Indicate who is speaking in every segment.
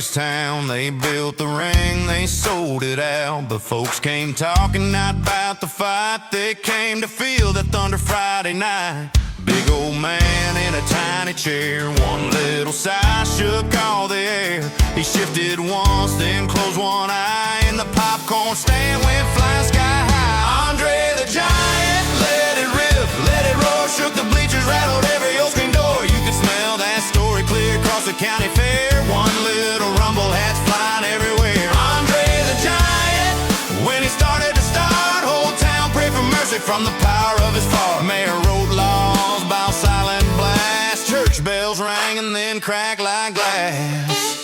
Speaker 1: this town. They built the ring, they sold it out, but folks came talking not about the fight. They came to feel the thunder Friday night. Big old man in a tiny chair, one little sigh shook all the air. He shifted once, then closed one eye, and the popcorn stand went flying sky high. Andre the Giant, let it rip, let it roar, shook the bleachers, rattled every old screen door. You could smell that story clear across the county fair. One little rumble, hats flying everywhere. Andre the Giant, when he started to start, whole town prayed for mercy from the power of his fart. Mayor wrote laws about silent blast, church bells rang and then cracked like glass.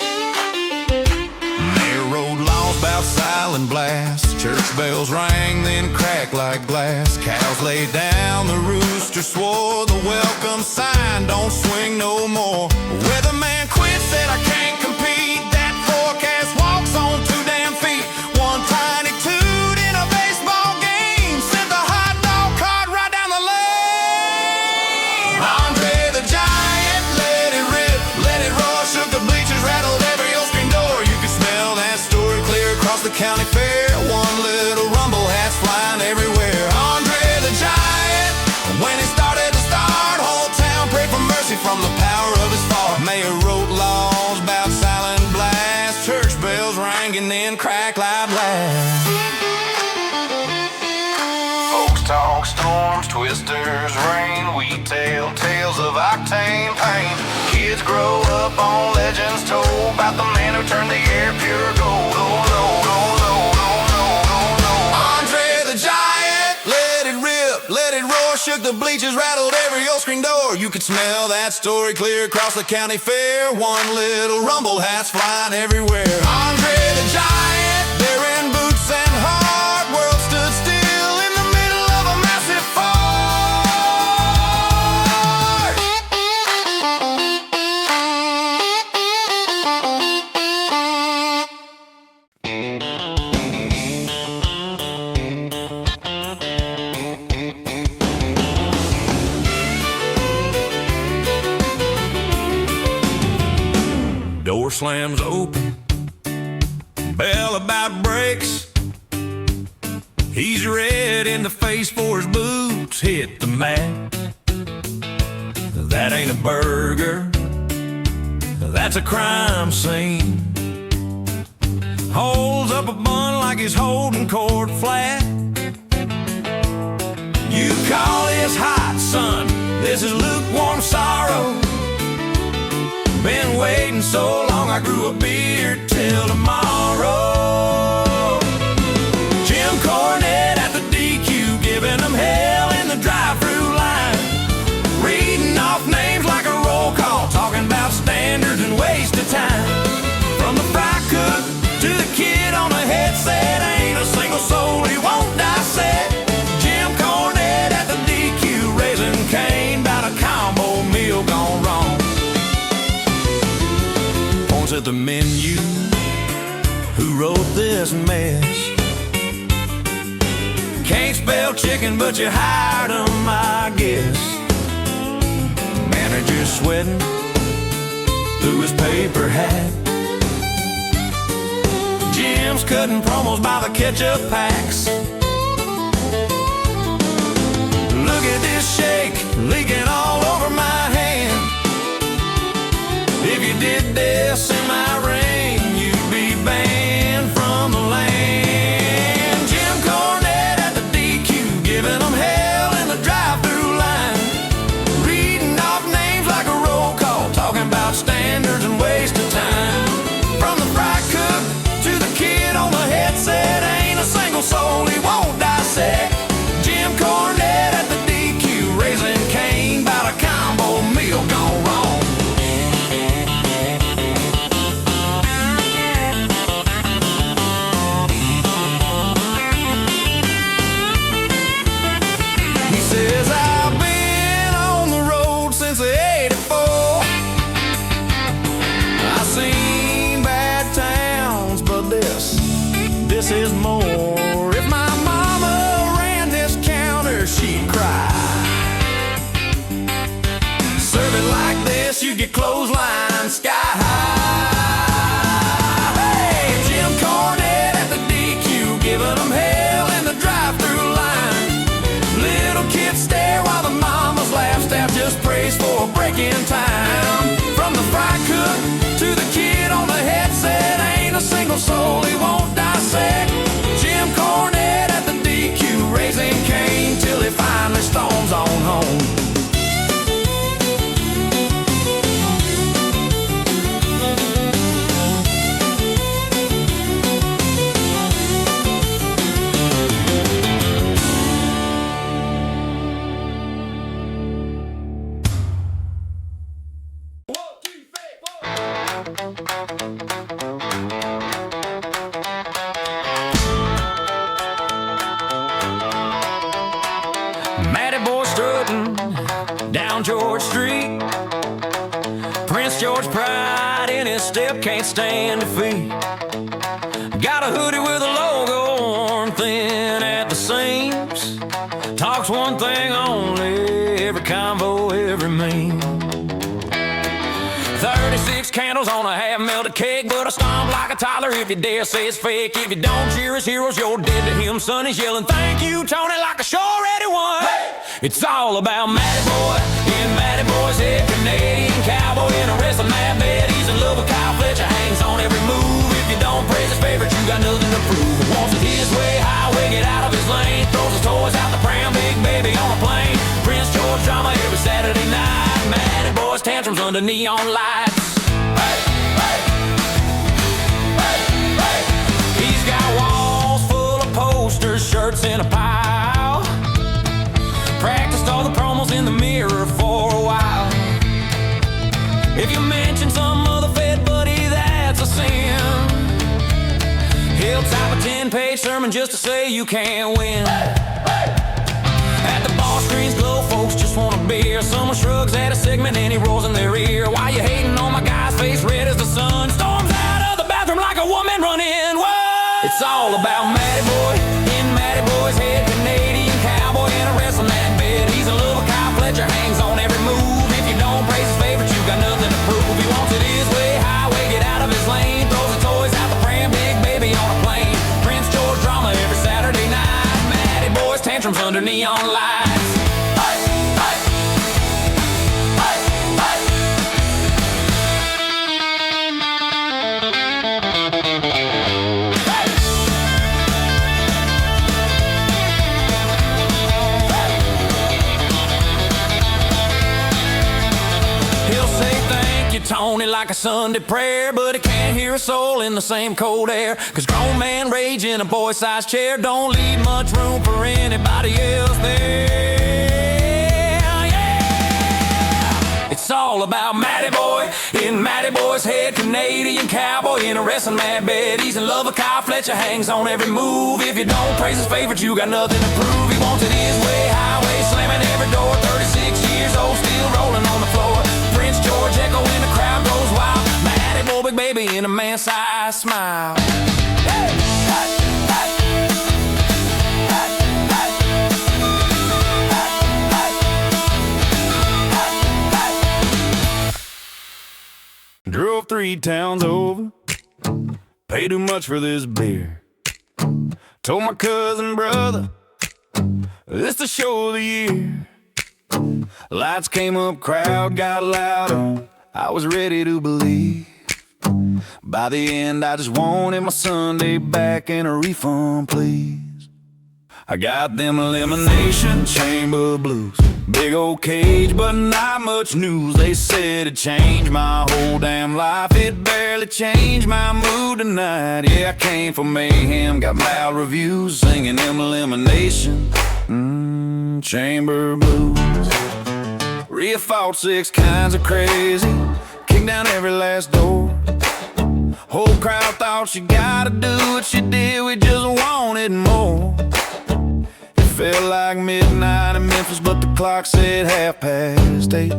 Speaker 1: Mayor wrote laws about silent blast, church bells rang then cracked like glass. Cows laid down, the rooster swore, the welcome sign don't swing no more. Weatherman quit, said I can't compete, that forecast walks on 2 damn feet. One tiny toot in a baseball game sent the hot dog cart right down the lane. Andre the Giant, let it rip, let it roar, shook the bleachers, rattled every old screen door. You could smell that story clear across the county fair. One little rumble, hats flying everywhere. Andre the Giant, when he started to start, whole town prayed for mercy from the power of his fart. Mayor wrote laws about silent blast, church bells rang and then cracked like glass. Folks talk storms, twisters, rain. We tell tales of octane pain. Kids grow up on legends told about the man who turned the air pure gold. Oh, no, no, no, no, no, no, no. Andre the Giant, let it rip, let it roar, shook the bleachers, rattled every old screen door. You could smell that story clear across the county fair. One little rumble, hats flying everywhere. Andre the Giant, they're in boots and heart, world stood still in the middle of a massive fart. Door slams open, bell about breaks. He's red in the face for his boots hit the mat. That ain't a burger, that's a crime scene. Holds up a bun like he's holding court flat. You call this hot, son, this is lukewarm sorrow. Been waiting so long I grew a beard till tomorrow. Jim Cornette at the DQ giving them hell in the drive-through line. Reading off names like a roll call, talking about standards and waste of time. From the fry cook to the kid on the headset, ain't a single soul he won't dissect. Jim Cornette at the DQ raising Cain about a combo meal gone wrong. At the menu, who wrote this mess? Can't spell chicken, but you hired him, I guess. Manager sweating through his paper hat. Jim's cutting promos by the ketchup packs. Look at this shake leaking all over my hand. If you did this in my ring, you'd be banned from the land. Jim Cornette at the DQ giving them hell in the drive-through line. Reading off names like a roll call, talking about standards and waste of time. From the fry cook to the kid on the headset, ain't a single soul he won't dissect. Jim Cornette at the DQ raising Cain about a combo meal gone wrong. Says I've been on the road since '84. I've seen bad towns, but this is more. If my mama ran this counter, she'd cry. Serve it like this, you get clothesline sky high. in town. From the fry cook to the kid on the headset, ain't a single soul he won't dissect. Jim Cornette at the DQ, raising Cain till he finally storms on home. Matty boy strutting down George Street. Prince George pride in his step, can't stand defeat. Got a hoodie with a logo worn thin at the seams. Talks one thing only, every convo, every meme. 36 candles on a half-melted cake, but I stomp like a toddler if you dare say it's fake. If you don't cheer his heroes, you're dead to him. Son, he's yelling, thank you, Tony, like I sure already won. Hey! It's all about Matty Boy, in Matty Boy's head. Canadian cowboy in a wrestling mad bed. He's in love with Kyle Fletcher, hangs on every move. If you don't praise his favorite, you got nothing to prove. Wants it his way, highway, get out of his lane. Throws his toys out the pram, big baby on a plane. Prince George drama every Saturday night. Matty Boy's tantrums under neon lights. He's got walls full of posters, shirts in a pile. Practiced all the promos in the mirror for a while. If you mention some other fed buddy, that's a sin. He'll type a 10-page sermon just to say you can't win. At the bar screens glow, folks just want a beer. Someone shrugs at a segment and he rolls in their ear. Why you hating on my guy's face red as the sun? Storms out of the bathroom like a woman running. What? It's all about Matty Boy, in Matty Boy's head. Canadian cowboy in a wrestling mat bed. He's in love with Kyle Fletcher, hangs on every move. If you don't praise his favorite, you got nothing to prove. He wants it his way, highway, get out of his lane. Throws his toys out the pram, big baby on a plane. Prince George drama every Saturday night. Matty Boy's tantrums under neon lights. Tony like a Sunday prayer, but he can't hear a soul in the same cold air. Cause grown man rage in a boy-sized chair don't leave much room for anybody else there. Yeah! It's all about Matty Boy, in Matty Boy's head. Canadian cowboy in a wrestling mad bed. He's in love with Kyle Fletcher, hangs on every move. If you don't praise his favorite, you got nothing to prove. He wants it his way, highway, slamming every door. 36 years old, still rolling on the floor. Prince George echo in the crowd goes wild. Matty Boy, big baby in a man-sized smile.
Speaker 2: Drove 3 towns over, paid too much for this beer. Told my cousin brother, this the show of the year. Lights came up, crowd got louder. I was ready to believe. By the end, I just wanted my Sunday back and a refund, please. I got them elimination chamber blues. Big old cage, but not much news. They said it changed my whole damn life. It barely changed my mood tonight. Yeah, I came for mayhem, got loud reviews, singing them elimination chamber blues. Rhea fought 6 kinds of crazy, kicked down every last door. Whole crowd thought she gotta do what she did, we just wanted more. It felt like midnight in Memphis, but the clock said 8:30.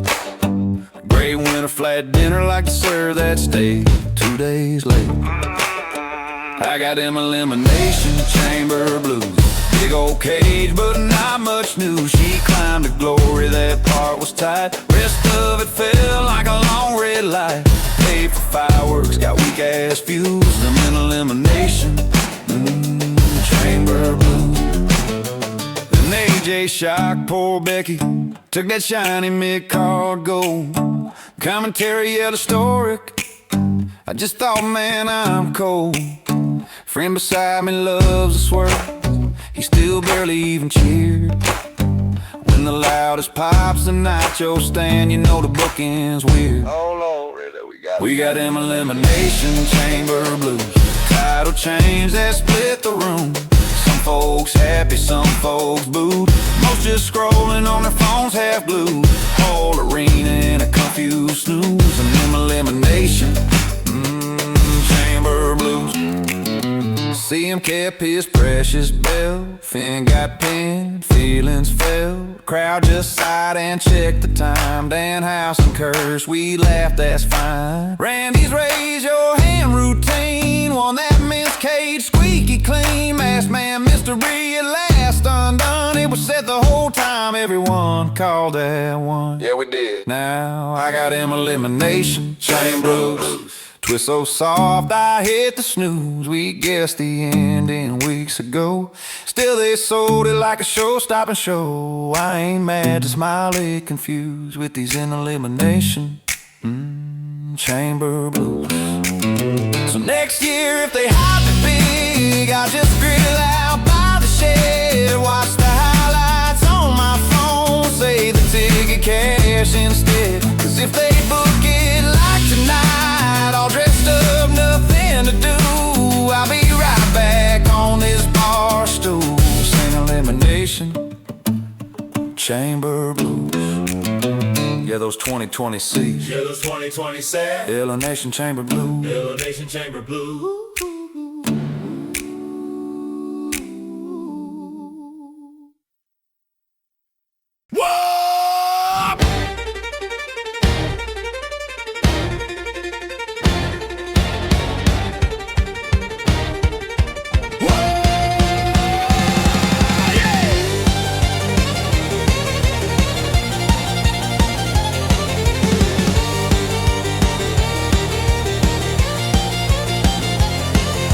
Speaker 2: Great winter flat dinner, like to serve that steak 2 days late. I got them elimination chamber blues. Big old cage, but not much news. She climbed to glory, that part was tight. Rest of it felt like a long red light. Paid for fireworks, got weak ass fuse. Them in elimination chamber blues. Then AJ shocked poor Becky, took that shiny mid-card gold. Commentary yelled historic. I just thought, man, I'm cold. Friend beside me loves a swerve. He still barely even cheered. When the loudest pops the nacho stand, you know the booking's weird.
Speaker 3: Oh Lord,
Speaker 2: We got them elimination chamber blues, title change that split the room. Some folks happy, some folks booed. Most just scrolling on their phones half glued. Whole arena in a confused snooze. And them elimination chamber blues. See him kept his precious bell. Finn got pinned, feelings fell. Crowd just sighed and checked the time. Dan House and Curse, we laughed, that's fine. Randy's raise your hand routine won that Miss Cage squeaky clean. Masked man mystery at last undone. It was set the whole time, everyone called that one.
Speaker 3: yeah, we did.
Speaker 2: Now I got him elimination chamber blues. Twist so soft I hit the snooze. We guessed the ending weeks ago. Still they sold it like a show-stopping show. I ain't mad, just mildly confused with these in elimination chamber blues. So next year if they hype it big, I'll just grill out by the shed. Watch the highlights on my phone, save the ticket cash instead. Cause if they book it like tonight, all dressed up, nothing to do, I'll be right back on this bar stool. Sing elimination chamber blues. Yeah, those 2020 C's.
Speaker 4: Yeah, those 2020 sad.
Speaker 2: Elimination chamber blues.
Speaker 4: Elimination chamber blue.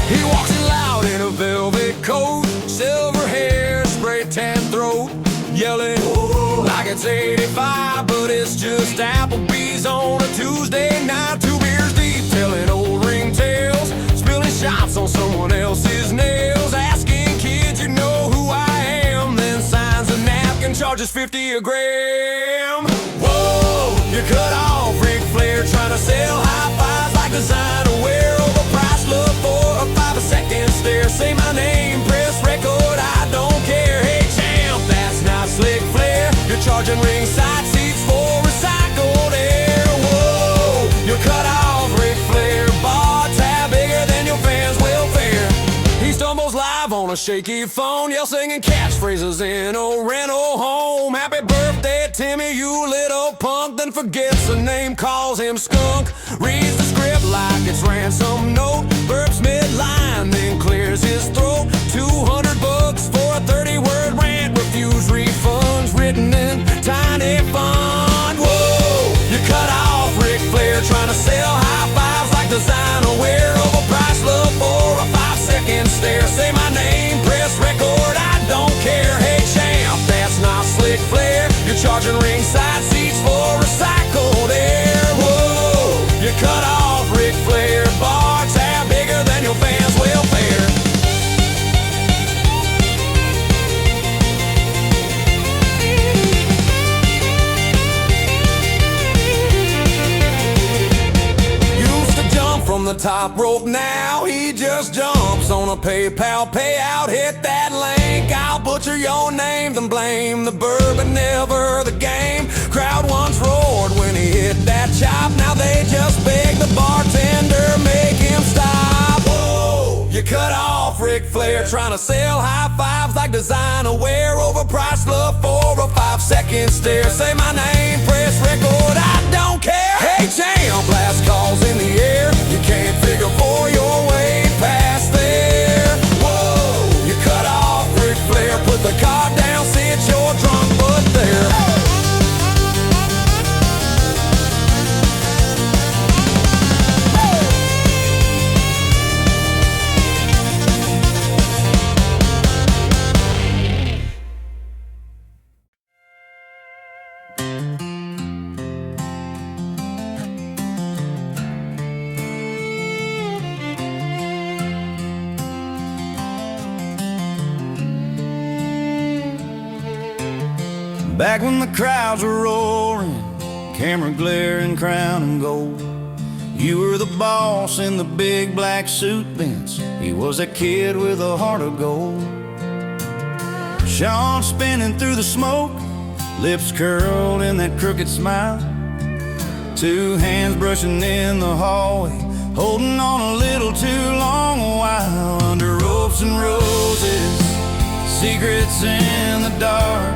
Speaker 2: He walks in loud in a velvet coat, silver hair, spray tan throat, yelling like it's 85, but it's just Applebee's on a Tuesday night. 2 beers deep, telling old ring tales, spilling shots on someone else's nails, asking kids, you know who I am, then signs a napkin, charges 50 a gram. Whoa, you cut off Ric Flair, trying to sell high fives like designer wear, overpriced love for a 5-second stare. Say my name, press record, I don't care. Hey champ, that's not slick flair. You're charging ringside seats for recycled air. Whoa, you cut off Ric Flair, bar tab bigger than your fans' welfare. He stumbles live on a shaky phone, yell singing catchphrases in a rental home. Happy birthday, Timmy, you little punk. Then forgets the name, calls him skunk. Reads the script like it's ransom note, burps midline, then clears his throat. $200 for a 30-word rant, refuse refunds, written in tiny font. Whoa, you cut off Ric Flair, trying to sell high fives like designer wear, overpriced love for a 5-second stare. Say my name, press record, I don't care. Hey champ, that's not slick flair. You're charging ringside seats for recycled air. Whoa, you cut off Ric Flair, bar tab bigger than your fans' welfare. Used to jump from the top rope, now he just jumps on a PayPal payout. Hit that link, I'll butcher your name, then blame the bourbon, never the game. Crowd once roared when he hit that chop, now they just beg the bartender, make him stop. Whoa, you cut off Ric Flair, trying to sell high fives like designer wear, overpriced love for a 5-second stare. Say my name, press record, I don't care. Hey champ, last calls in the air, you can't figure for your way past there. Whoa, you cut off Ric Flair, put the card down, sit your drunk butt there. Back when the crowds were roaring, camera glaring, crown and gold. You were the boss in the big black suit, Vince. He was a kid with a heart of gold. Sean spinning through the smoke, lips curled in that crooked smile. Two hands brushing in the hallway, holding on a little too long a while. Under ropes and roses, secrets in the dark,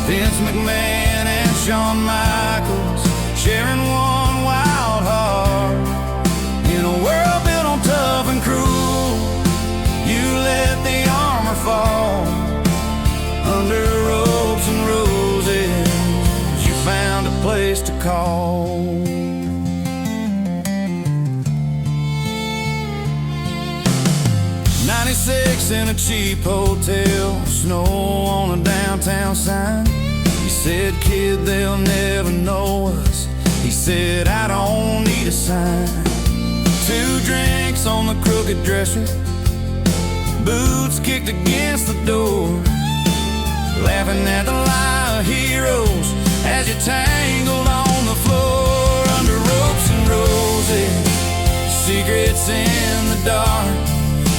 Speaker 2: Vince McMahon and Shawn Michaels sharing one wild heart. In a world built on tough and cruel, you let the armor fall. Under ropes and roses, you found a place to call. 96 in a cheap hotel, snow on a downtown sign. He said, kid, they'll never know us. He said, I don't need a sign. 2 drinks on the crooked dresser, boots kicked against the door, laughing at the lie of heroes as you tangled on the floor. Under ropes and roses, secrets in the dark,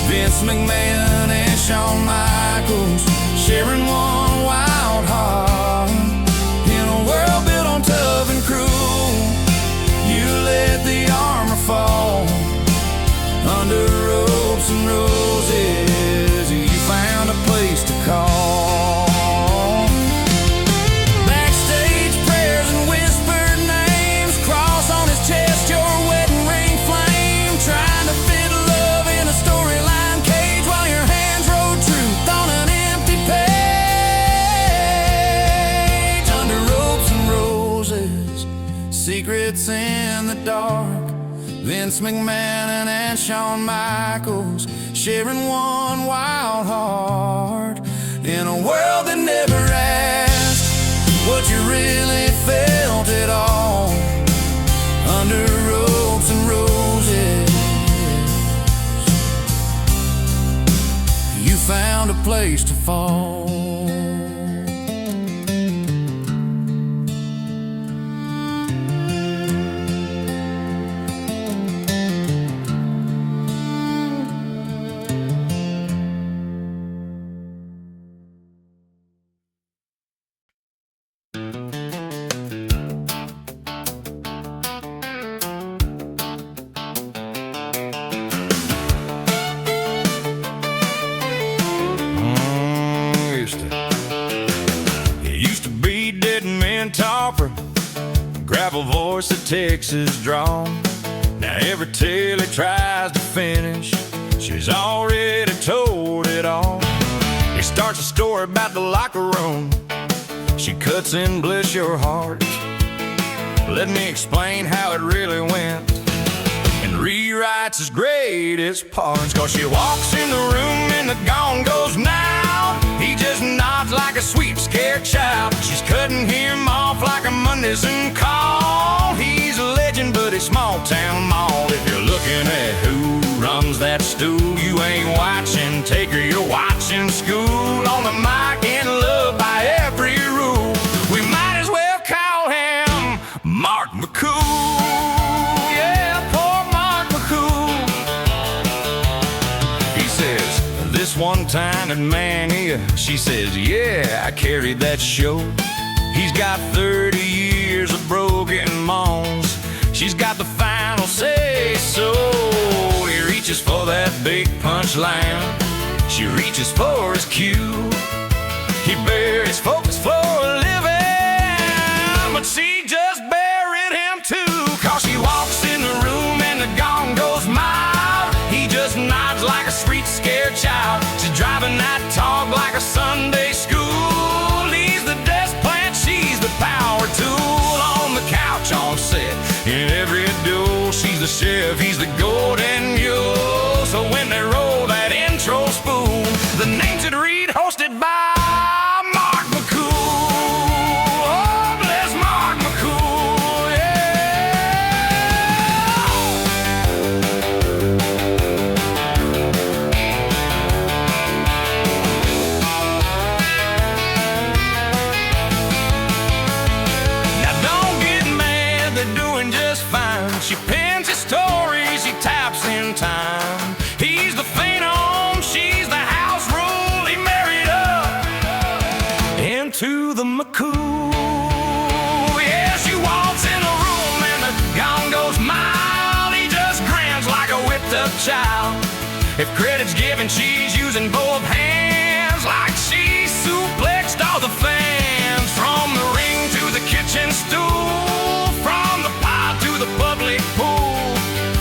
Speaker 2: Vince McMahon and Shawn Michaels sharing one wild heart. In a world built on tough and cruel, you let the armor fall. Under ropes and roses, you found a place to call. Backstage prayers and whispered names, cross on his chest, your wedding ring flame. Trying to fit love in a storyline cage while your hands wrote truth on an empty page. Under ropes and roses, secrets in the dark, Vince McMahon and Shawn Michaels sharing one wild heart. In a world that never asked what you really felt at all. Under ropes and roses, you found a place to fall. Topper, gravel voice of Texas drawn. Now every tale he tries to finish, she's already told it all. He starts a story about the locker room, she cuts in bless your heart. Let me explain how it really went, and rewrites his greatest parts. Cause she walks in the room and the gong goes now. He just nods like a sweet scared child. She's cutting him off like a Mundison call. He's a legend, but it's small town mall. If you're looking at who runs that stool, you ain't watching Taker, you're watching school. On the mic and loved by every rule. We might as well call him Mark McCool. Yeah, poor Mark McCool. He says, this one time at Mania, she says, yeah, I carried that show. He's got 30 years of broken moans. She's got the final say so. He reaches for that big punchline, she reaches for his cue. He buries focus for a living, but she just buried him too. Cause she walks in the room and the gong goes mild. He just nods like a street scared child. She's driving that talk like a Sunday school. He's the desk plant, she's the power tool. On the couch on set, in every duel, she's the chef, he's the golden mule. So when they roll that intro spoon, the names that read hosted by Mark McCool. Oh, bless Mark McCool, the McCool. Yeah, she walks in a room and the gong goes mild. He just grins like a whipped up child. If credit's given, she's using both hands, like she suplexed all the fans. From the ring to the kitchen stool, from the pot to the public pool.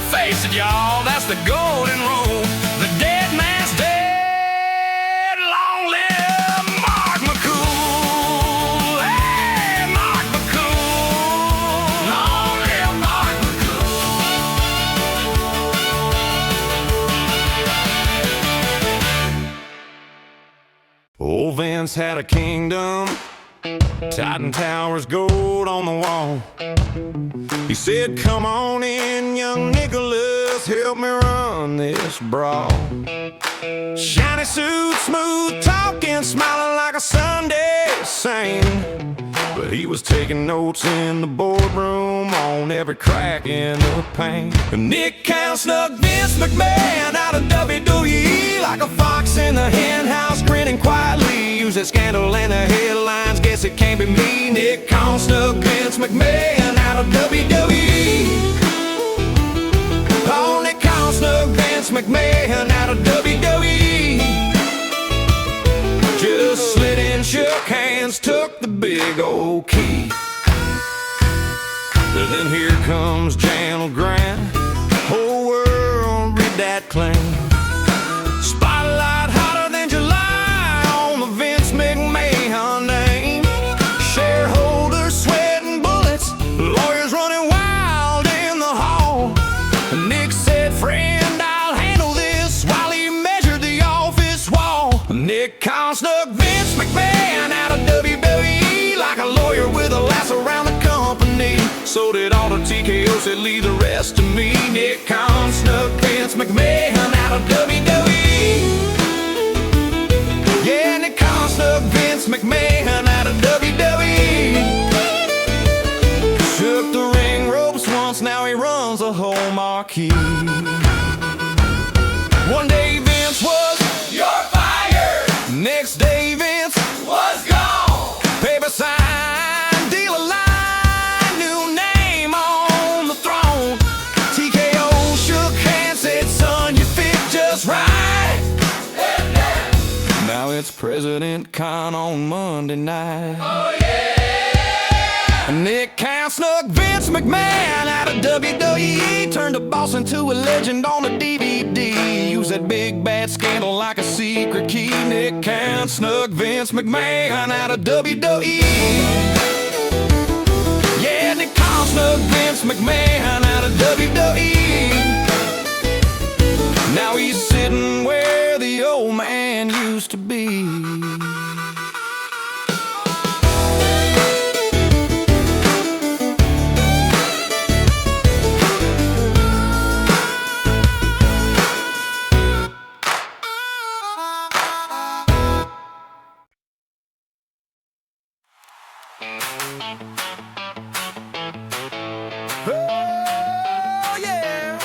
Speaker 2: Face it, y'all, that's the golden rule. The dead man's dead. Long live Mark McCool. Hey, Mark McCool. Long live Mark McCool. Old Vince had a kingdom, Titan Towers, gold on the wall. He said, come on in, young Nicholas, help me run this brawl. Shiny suit, smooth talking, smiling like a Sunday saint. But he was taking notes in the boardroom on every crack in the paint. Nick Count snuck Vince McMahon out of WWE like a fox in the hen house, grinning quietly. Use that scandal and the headlines, guess it can't be me. Nick Count snuck Vince McMahon out of WWE. Oh, Nick Count snuck Vince McMahon out of WWE. Just slid in, shook hands, took the big old key. Then here comes General Grant, whole world read that claim. Spotlight hotter than July on the Vince McMahon name. Shareholders sweating bullets, lawyers running wild in the hall. Nick said, friend, I'll handle this, while he measured the office wall. Nick Khan snuck Vince McMahon out of WWE like a lawyer with a lasso around the company. So did all the TKO, said leave the rest to me. Nick Khan snuck Vince McMahon out of WWE. Yeah, Nick Khan snuck Vince McMahon out of WWE. Shook the ring ropes once, now he runs a whole marquee. One day Vince was, you're fired. Next day Vince was gone. Paper sign, deal aligned, new name on the throne. TKO shook hands, said, son, you fit just right. Now it's President Khan on Monday night. Oh yeah! Nick Khan snuck Vince McMahon out of WWE, turned a boss into a legend on a DVD. Use that big bad scandal like a secret key. Nick Khan snuck Vince McMahon out of WWE. Yeah, Nick Khan snuck Vince McMahon out of WWE. Now he's sitting where the old man used to be. Oh, yeah.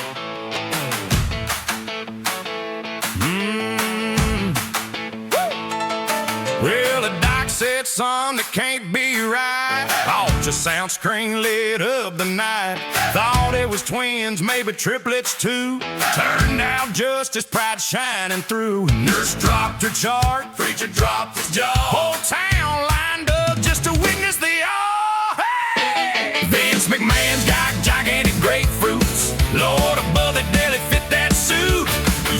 Speaker 2: Well, the doc said, son, that can't be right. Oh, just sound screen lit up the night. Thought it was twins, maybe triplets too. Turned out just as pride shining through. Nurse dropped her chart, preacher dropped his jaw. Whole town lined up just to witness the all. Hey! Vince McMahon's got gigantic grapefruits. Lord above it, barely fit that suit.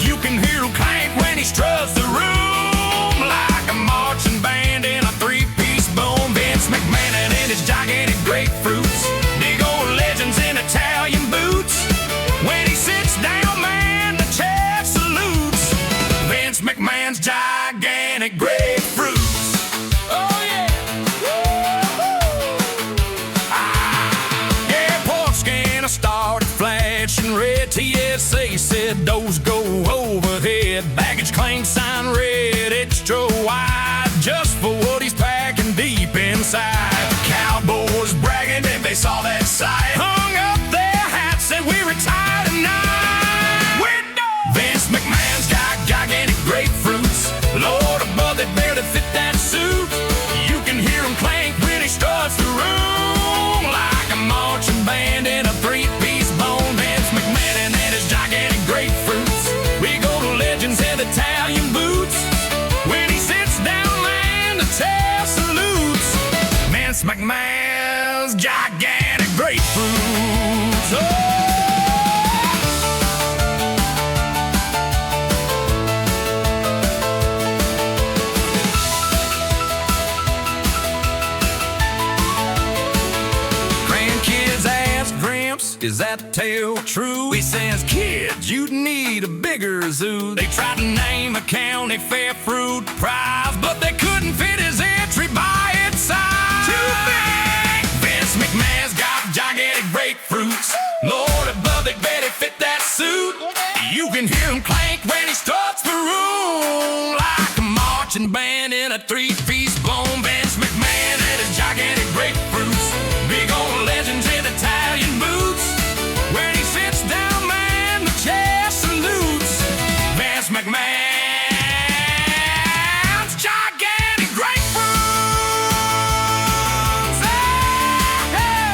Speaker 2: You can hear him clank when he struts the room like a marching band in a three-piece boom. Vince McMahon and his gigantic grapefruits, big old legends in Italian boots. When he sits down, man, the chair salutes. Vince McMahon's gigantic grapefruits. Oh yeah, yeah, pork skin, I started flashing red. TSA said those go overhead. Baggage claim sign red, extra wide, just for what he's packing deep inside. Cowboys bragging if they saw that sight, hung up their hats, said we retire tonight. We're done. Vince McMahon's got gigantic grapefruits. Lord above it, barely fit that suit. You can hear him clap is that tale true? He says, kids, you need a bigger zoo. They tried to name a county fair fruit prize, but they couldn't fit his entry by its size. Too big! Vince McMahon's got gigantic grapefruits. Lord above, they bet it fit that suit. You can hear him clank when he starts the room, like a marching band in a three-piece bone. Vince McMahon and his gigantic grapefruits, big old legends in Italian boots. When he sits down, man, the chair salutes. Vince McMahon's gigantic grapefruits. Hey, hey.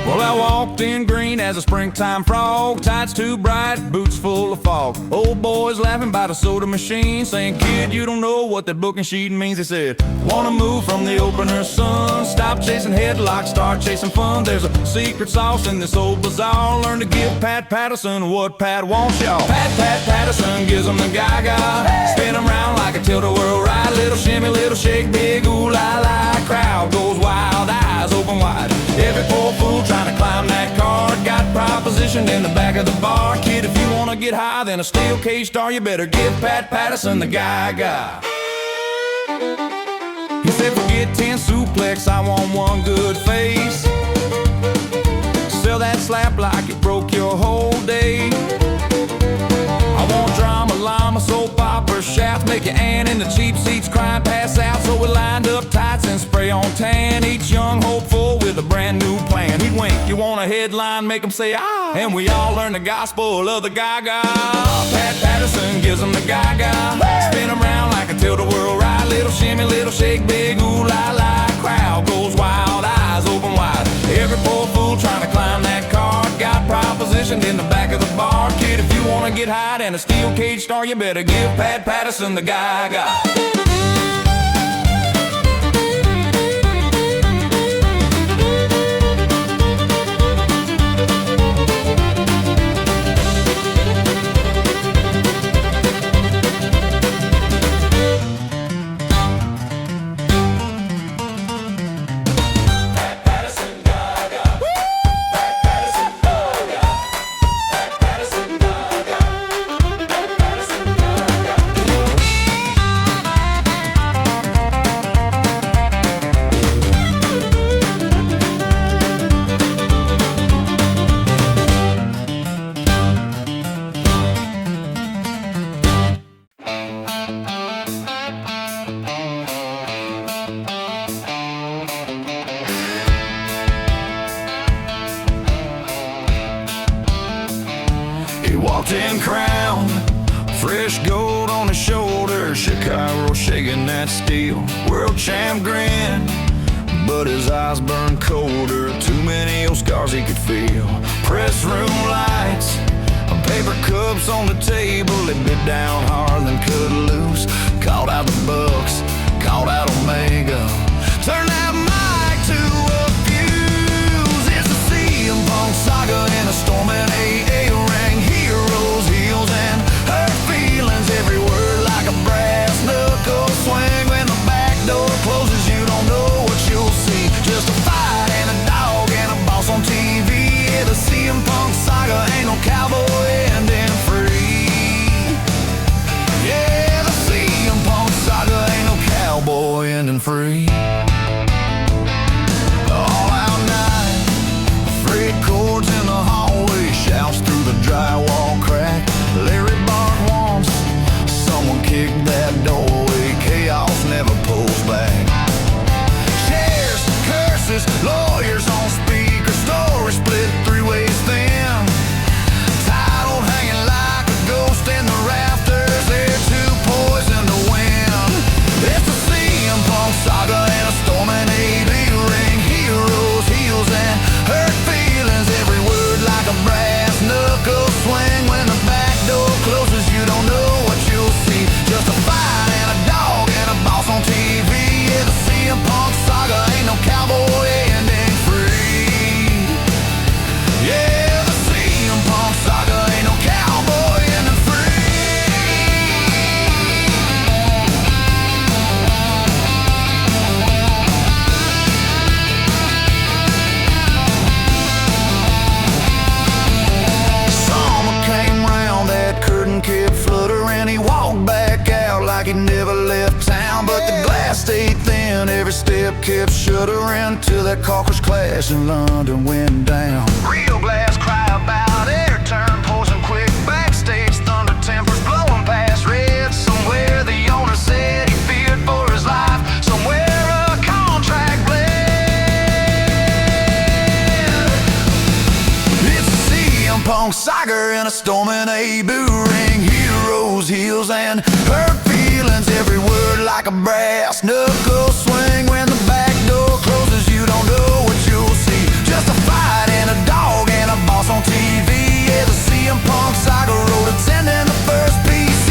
Speaker 2: Well, I walked in green as a springtime frog, tights too bright, boots full of fog. Old boys laughing by the soda machine, saying, kid, you don't know what that booking sheet means. They said, wanna move from the opener, son? Stop chasing headlocks, start chasing fun. There's a secret sauce in this old bazaar. Learn to give Pat Patterson what Pat wants, y'all. Pat Patterson gives them the gaga. Spin them round like a tilt-a-whirl ride. Little shimmy, little shake, big ooh-la-la. Crowd goes wild, eyes open wide. Every poor fool trying to climb that card got propositioned in the back of the bar. Kid, if you wanna get higher than a steel cage star, you better give Pat Patterson the gaga. He said, forget 10 suplex, I want one good face. Sell that slap like it broke your whole day. I want drama, llama, soap opera shafts, make your aunt in the cheap seats cry and pass out. So we lined up tights and spray on tan, each young hopeful with a brand new plan. He'd wink, you want a headline, make them say ah, and we all learn the gospel of the gaga. Pat Patterson gives them the gaga. Spin around like a tilt-a-whirl ride. Little shimmy, little shake, big ooh-la-la. Crowd goes wild, eyes open wide. Every poor fool trying to climb that card got propositioned in the back of the bar. Kid, if you wanna get high and a steel cage star, you better give Pat Patterson the gaga. Walked in crown, fresh gold on his shoulder, Chicago shaking that steel. World champ grin, but his eyes burn colder. Too many old scars he could feel. Press room lights, paper cups on the table. They bit down hard, then cut loose. Called out the Bucks, called out Omega. Turn that mic to a fuse. It's a CM Punk saga in a storming AA ring. Heroes, heels, and hurt feelings. Every word like a brass knuckle swing. When the back door closes, you don't know what you'll see. Just a fight and a dog and a boss on TV. Yeah, the CM Punk saga ain't no cowboy ending free. Yeah, the CM Punk saga ain't no cowboy ending free. All out night, freight chords in the hallway, shouts through the drywall crack. Larry Bart wants someone kick that doorway. Chaos never pulls back. Chairs, curses, lawyers on speaker, story split three ways thin. Title hanging like a ghost in the rafters. They're too poison to win. It's the CM Punk saga.
Speaker 1: like he'd never left town. But the glass stayed thin, every step kept shuddering, till that Cockers clash in London went down. Real glass cry about air turn, poison quick backstage, thunder tempers blowing past red. Somewhere the owner said he feared for his life, somewhere a contract bled. It's a CM Punk saga in a storming A-Boo ring. Heroes, heels, and hurt feelings, every word like a brass knuckle swing. When the back door closes, you don't know what you'll see, just a fight and a dog and a boss on TV. Yeah, the CM Punk saga road attending the first PC.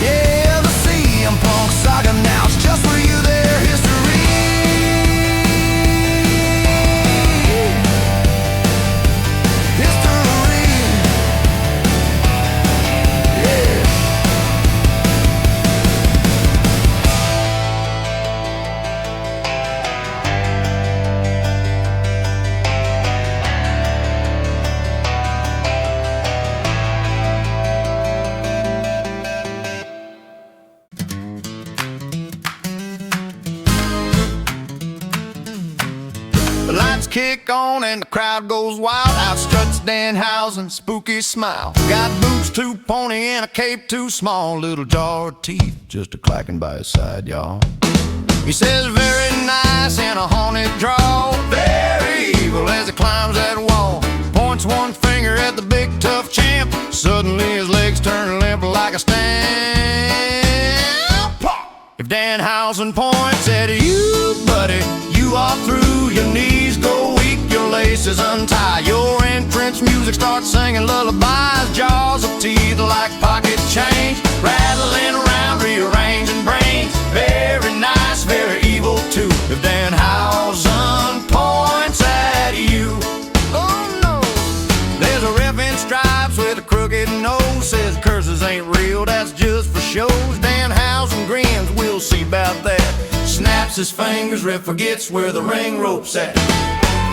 Speaker 1: Yeah, the CM Punk saga, now it's just for you there, history. The lights kick on and the crowd goes wild. Out struts Danhausen, spooky smile. Got boots too pony and a cape too small. Little jar of teeth just a clacking by his side, y'all. He says very nice in a haunted drawl, very evil as he climbs that wall. Points one finger at the big tough champ. Suddenly his legs turn limp like a stamp. If Danhausen points at you, buddy, you are through. Your knees go weak, your laces untie. Your entrance music starts singing lullabies. Jaws of teeth like pocket change, rattling around, rearranging brains. Very nice, very evil too. If Danhausen points at you, oh no. There's a ref in stripes with a crooked nose, says curses ain't real, that's just for shows. Danhausen grins, we'll see about that. Snaps his fingers, ref forgets where the ring rope's at.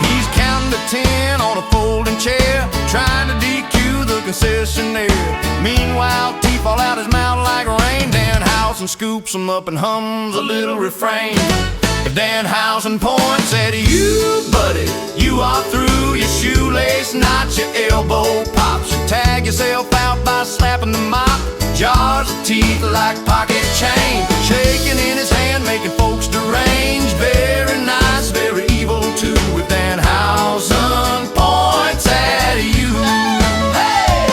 Speaker 1: He's counting to 10 on a folding chair, trying to DQ the concessionaire. Meanwhile, teeth fall out his mouth like rain. Danhausen scoops them up and hums a little refrain. If Danhausen points at you, buddy, you are through. Your shoelace knots, your elbow pops. You tag yourself out by slapping the mop. Jars of teeth like pocket change, shaking in his hand, making folks deranged. Very nice, very evil too. If Danhausen points at you, hey!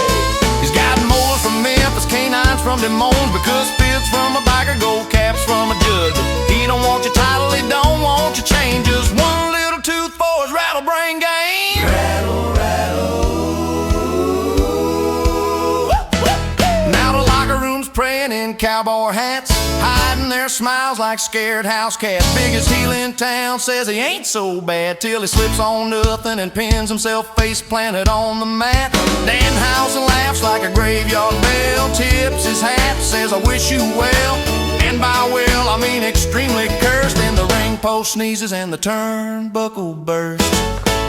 Speaker 1: He's got moles from Memphis, canines from Des Moines, because spits from a biker, gold caps from a judge. He don't want your title, he don't want your chain, just one little tooth for his rattle brain game. Rattle, rattle. Now the locker room's praying in cowboy hats, hiding their smiles like scared house cats. Biggest heel in town says he ain't so bad, till he slips on nothing and pins himself face planted on the mat. Danhausen laughs like a graveyard bell, tips his hat, says I wish you well. And by well, I mean extremely cursed. And the ring post sneezes and the turnbuckle bursts.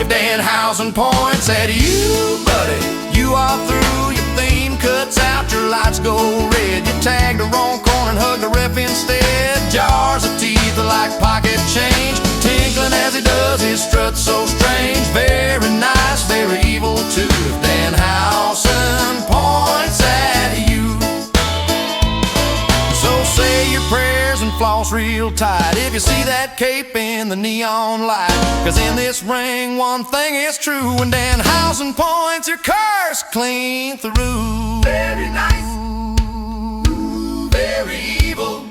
Speaker 1: If Danhausen points at you, buddy, you are through. Your theme cuts out, your lights go red. You tag the wrong corner and hug the ref instead. Jars of teeth like pocket change, tinkling as he does his strut so strange. Very nice, very evil too. If Danhausen points at you, so say your prayers and floss real tight if you see that cape in the neon light. Cause in this ring one thing is true, when Danhausen points, your car's clean through. Very nice, very evil,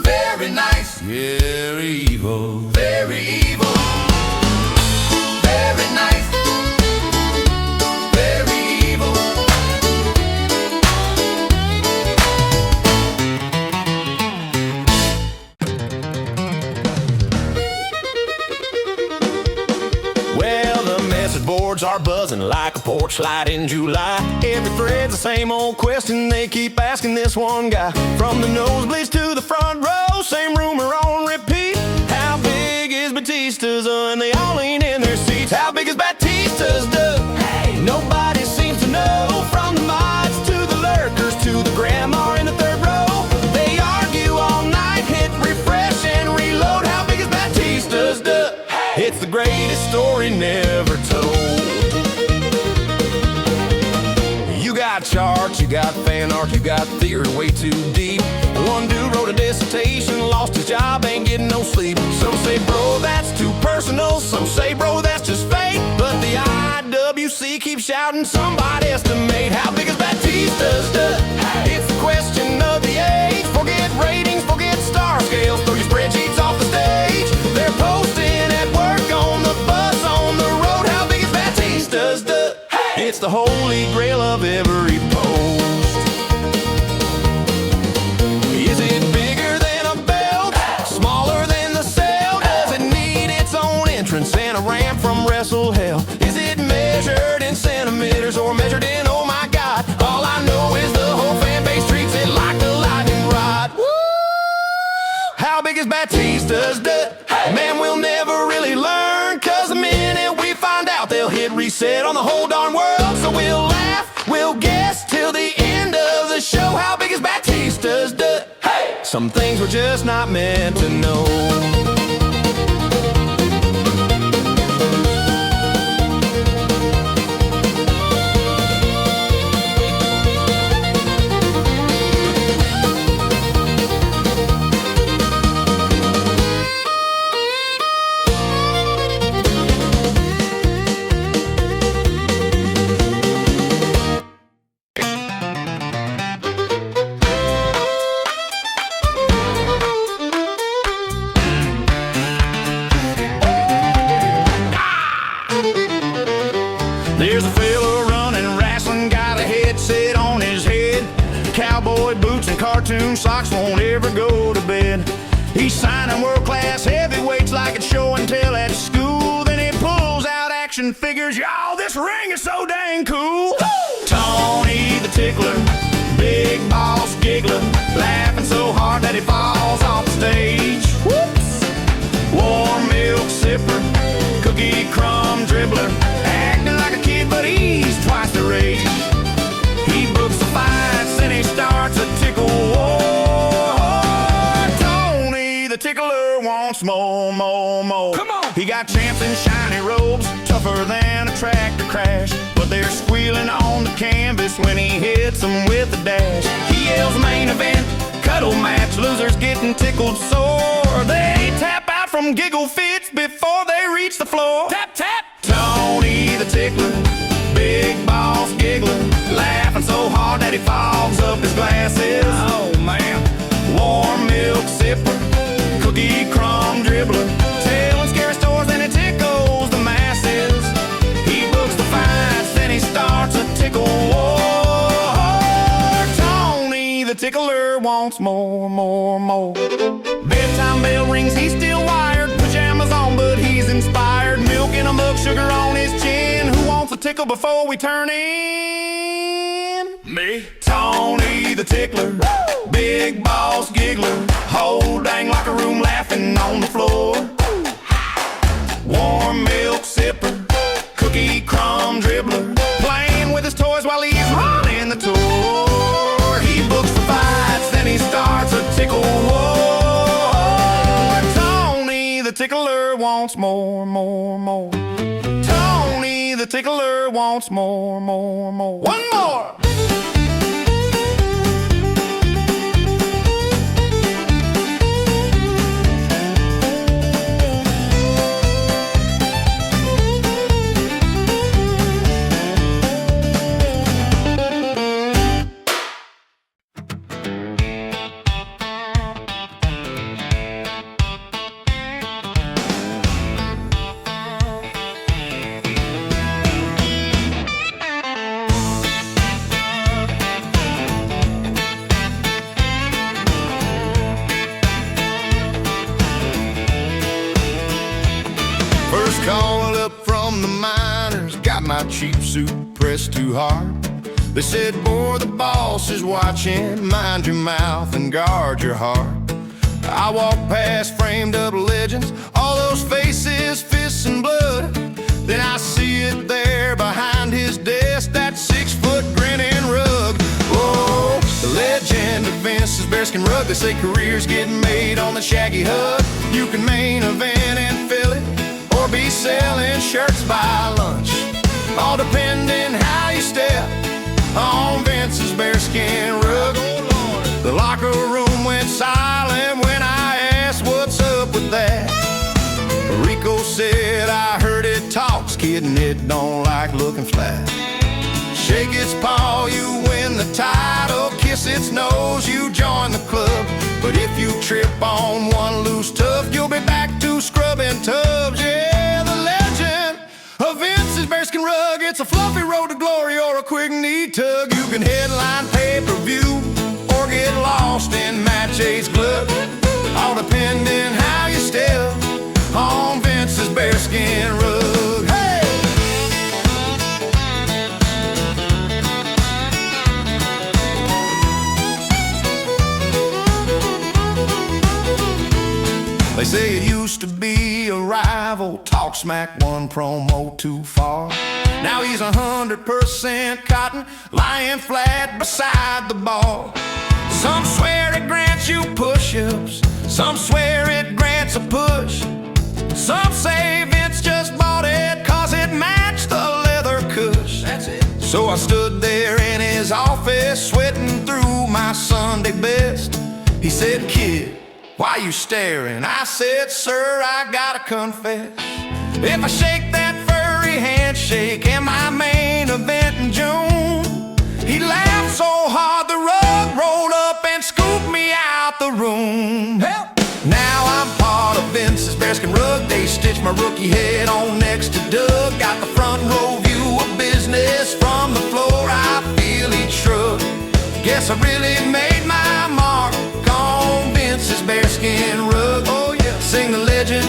Speaker 1: very nice, very evil, very evil, very nice, very evil.
Speaker 2: Well, the message boards are buzzing like a porch light in July. Every thread's the same old question they keep asking this one guy. From the nosebleeds to the front row, same rumor on repeat. How big is Batista's? And they all lean in their seats. How big is Batista's? Nobody seems to know. From the mods to the lurkers to got fan art, you got theater way too deep. One dude wrote a dissertation, lost his job, ain't getting no sleep. Some say, bro, that's too personal. Some say, bro, that's just fate. But the IWC keeps shouting, somebody estimate how big is Batista's duh. It's a question of the age. Forget ratings, forget star scales. Throw your spreadsheets off the stage. They're posting at work, on the bus, on the road. How big is Batista's duh? It's the holy grail of every post. Is it bigger than a belt? Smaller than the cell? Does it need its own entrance and a ramp from wrestle hell? Is it measured in centimeters or measured in, oh my God? All I know is the whole fan base treats it like the lightning rod. Woo! How big is Batista's duh? Man, we'll never really learn, 'cause the minute we find out, they'll hit reset on the whole darn world. So we'll laugh, we'll guess till the end of the show. How big is Batista's duh? Hey! Some things we're just not meant to know. There's a fella running wrestling, got a headset on his head. Cowboy boots and cartoon socks, won't ever go to bed. He's signing world-class heavyweights like it's show and tell at school. Then he pulls out action figures. Y'all, this ring is so dang cool. Tony the Tickler, big boss giggler, laughing so hard that he falls off the stage. Whoops! Warm milk sipper, cookie crumb dribbler, acting like a kid, but he's twice the age. He books the fights and he starts a tickle war. Tony the Tickler wants more, more, more. Come on! He got champs in shiny robes, tougher than a tractor crash, but they're squealing on the canvas when he hits them with a dash. He yells main event, cuddle match, losers getting tickled sore. They tap out from giggle fits before they reach the floor. Tap, tap! Tony the Tickler, big boss giggler, laughing so hard that he fogs up his glasses. Oh man! Warm milk sipper, cookie crumb dribbler, telling scary stories and it tickles the masses. He books the fights, then he starts a tickle war. Tony the Tickler wants more, more, more. Bedtime bell rings, he's still wired, pajamas on, but he's inspired. Milk in a mug, sugar on his chin. Who wants a tickle before we turn in? Me. Tony the Tickler, big boss giggler, whole dang locker room laughing on the floor. Warm milk sipper, cookie crumb dribbler, playing with his toys while he's running the tour. He books the fights, then he starts a tickle war. Tony the Tickler wants more, more, more. Tony the Tickler wants more, more, more. One more!
Speaker 1: First call up from the miners, got my cheap suit pressed too hard. They said, boy, the boss is watching, mind your mouth and guard your heart. I walked past framed up legends, all those faces, fists and blood. Then I see it there behind his desk, that 6-foot grinning rug. Oh, the legend of Vince's bearskin rug. They say careers getting made on the shaggy hug. You can main event and fill it, or be selling shirts by lunch, all depending how you step. on Vince's bearskin rug. The locker room went silent when I asked what's up with that. Rico said, I heard it talks, kid, and it don't like looking flat. Shake its paw, you win the title. Kiss its nose, you join the club. But if you trip on one loose tuft, you'll be back to scrubbing tubs. Yeah, the legend of Vince's bearskin rug. It's a fluffy road to glory or a quick knee tug. You can headline pay-per-view or get lost in Match A's club, all depending how you step on Vince's bearskin rug. Hey! They say it used to be a rival, talk smack one promo too far. Now he's 100% cotton, lying flat beside the bar. Some swear it grants you push-ups, some swear it grants a push. Some say Vince just bought it 'cause it matched the leather cush. That's it. So I stood there in his office, sweating through my Sunday best. He said, kid, why you staring? I said, sir, I gotta confess, if I shake that furry handshake in my main event in June. He laughed so hard the rug rolled up and scooped me out the room. Help! Now I'm part of Vince's bearskin rug. They stitched my rookie head on next to Doug. Got the front row view of business from the floor. I feel each shrug. Guess I really made my mark on Vince's bearskin rug. Oh yeah, sing the legend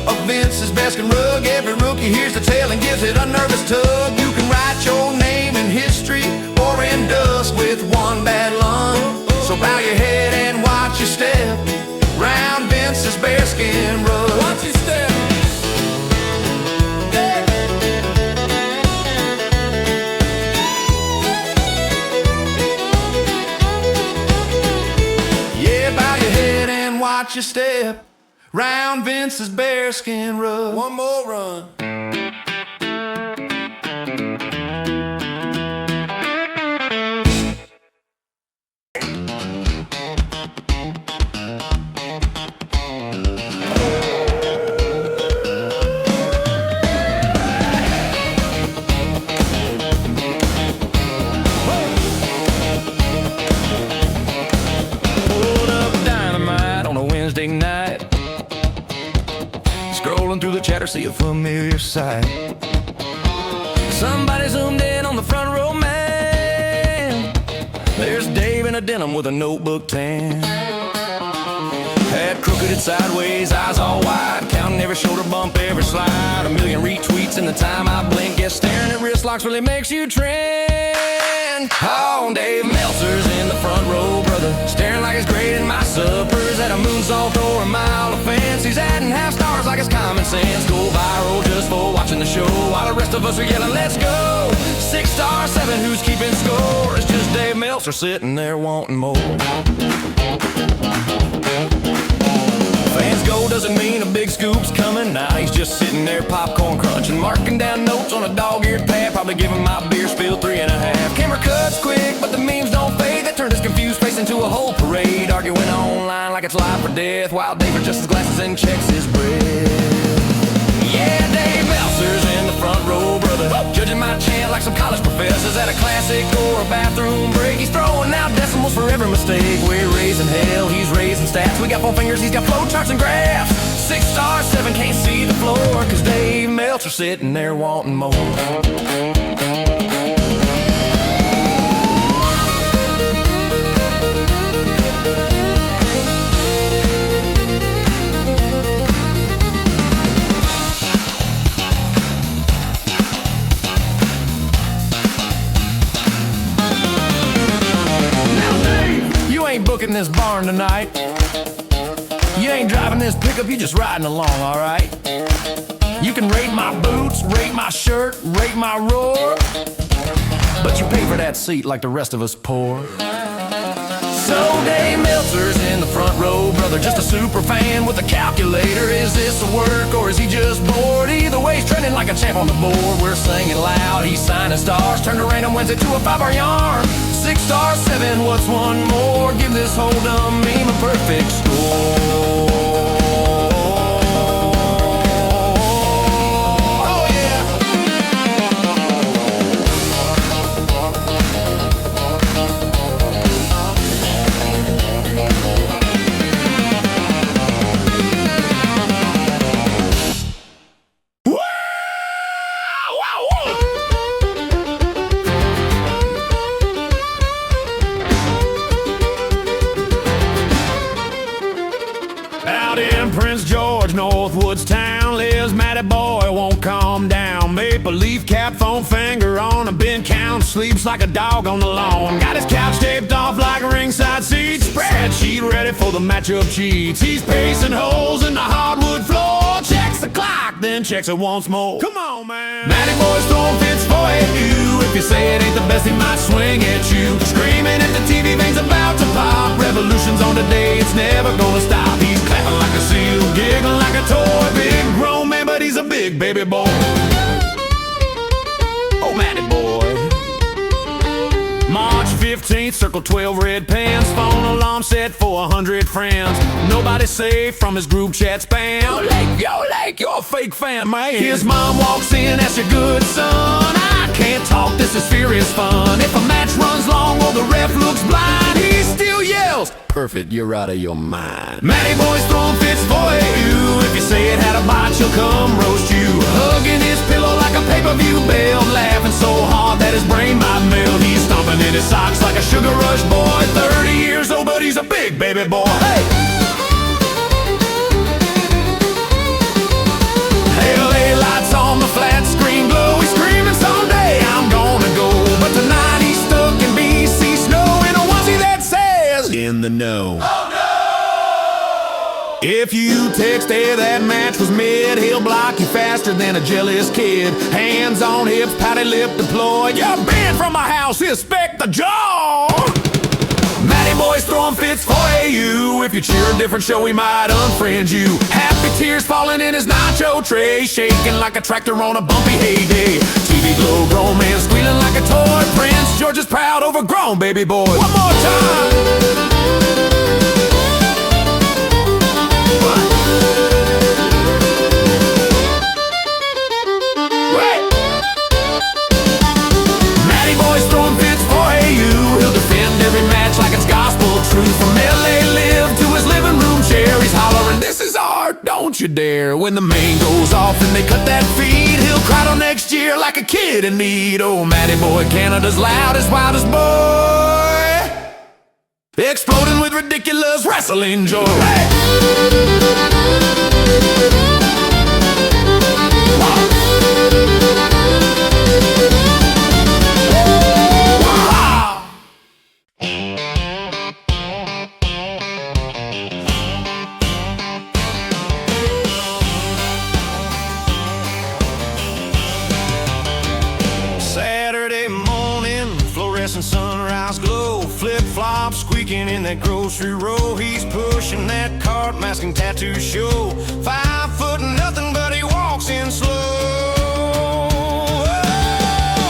Speaker 1: of Vince's bearskin rug. Every rookie hears the tale and gives it a nervous tug. You can write your name in history or in dust with one bad lung. So bow your head and watch your step round Vince's bearskin rug. Watch your step. Yeah, bow your head and watch your step round Vince's bearskin rug. One more run.
Speaker 2: Night, scrolling through the chatter, see a familiar sight. Somebody zoomed in on the front row man. There's Dave in a denim with a notebook tan. Head crooked sideways, eyes all wide, counting every shoulder bump, every slide. A million retweets in the time I blink. Guess staring at wrist locks really makes you trend. Oh, Dave Meltzer's in the front row, brother, staring like it's great in my suppers. At a moonsault or a mile of fence, he's adding half stars like it's common sense. Go viral just for watching the show, while the rest of us are yelling, let's go. 6 star, 7, who's keeping score? It's just Dave Meltzer sitting there wanting more. Fans go doesn't mean a big scoop's coming. Now he's just sitting there popcorn crunching, marking down notes on a dog-eared pad, probably giving my beer spill 3.5. Camera cuts quick, but the memes don't fade. That turned his confused face into a whole parade, arguing online like it's life or death, while Dave adjusts his glasses and checks his breath. Yeah, Dave Meltzer's in the front row, brother, judging my chant like some college professors at a classic or a bathroom break. He's throwing out decimals for every mistake. We're raising hell, he's raising stats. We got 4 fingers, he's got flow charts and graphs. 6 star, 7 can't see the floor, 'cause Dave Meltzer sitting there wanting more. Booking this barn tonight. You ain't driving this pickup, you just riding along, alright? You can rate my boots, rate my shirt, rate my roar, but you pay for that seat like the rest of us poor. So Dave Meltzer's in the front row, brother, brother, just a super fan with a calculator. Is this a work or is he just bored? Either way, he's trending like a champ on the board. We're singing loud, he's signing stars. Turn a random Wednesday to a 5-bar yarn. 6 stars, 7, what's one more? Give this whole dumb meme a perfect score. Out in Prince George, Northwoods town, lives Matty boy, won't calm down. Maple leaf cap, foam finger on a bin count, sleeps like a dog on the lawn. Got his couch taped off like a ringside seat, spreadsheet ready for the matchup cheats. He's pacing holes in the hardwood floor, checks the clock, then checks it once more. Come on, man. Matty boy's throwing fits for you. If you say it ain't the best, he might swing at you. Screaming at the TV, veins about to pop. Revolutions on the day, it's never gonna stop. He's clapping like a seal, giggling like a toy. Big grown man, but he's a big baby boy. Oh, Matty boy. March 15th, circle 12 red pens. Phone alarm set for 100 friends. Nobody safe from his group chat spam. Yo, Lake, you're a fake fan, man. His mom walks in, that's your good son. I can't talk, this is furious fun. If a match runs long or the ref looks blind, he still yells, perfect, you're out of your mind. Matty boy's throwing fits for you. If you say it had a botch, he'll come roast you. Hugging his pillow like a pay-per-view bell, laughing so hard that his brain might melt. He's stomping in his socks like a sugar rush boy. 30 years old, but he's a big baby boy. Hey! LA lights on the flat screen glow. He's screaming someday I'm gonna go, but tonight he's stuck in BC snow in a onesie that says in the know. Oh no! If you text hey that match was mid, he'll block you faster than a jealous kid. Hands on hips, pouty lip deployed. You're banned from my house, expect the jaw. Matty boy's throwing fits for you. If you cheer a different show, he might unfriend you. Happy tears falling in his nacho tray, shaking like a tractor on a bumpy heyday. TV glow, grown man squealing like a toy. Prince George is proud, overgrown baby boy. One more time. Matty boy's throwing fits for you. He'll defend every match like it's gospel truth. From LA live to his living room chair, he's hollering, this is art, don't you dare. When the main goes off and they cut that feed, he'll cry till next year like a kid in need. Oh, Matty boy, Canada's loudest, wildest boy, exploding with ridiculous wrestling joy. Hey! Saturday morning, fluorescent sunrise glow, flip-flops squeaking in that grocery row. He's pushing that cart, masking tattoo show. 5 foot nothing, but he walks in slow.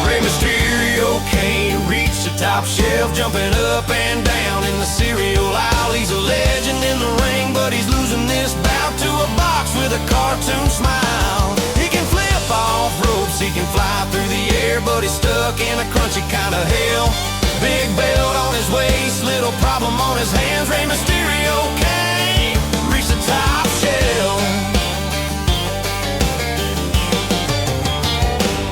Speaker 2: Rey Mysterio can't reach the top shelf, jumping up and down in the cereal aisle. He's a legend in the ring, but he's losing this bout to a box with a cartoon smile. He can flip off ropes, he can fly through the air, but he's stuck in a crunchy kind of hell. Big belt on his waist, little problem on his hands. Rey Mysterio can't reach the top shelf.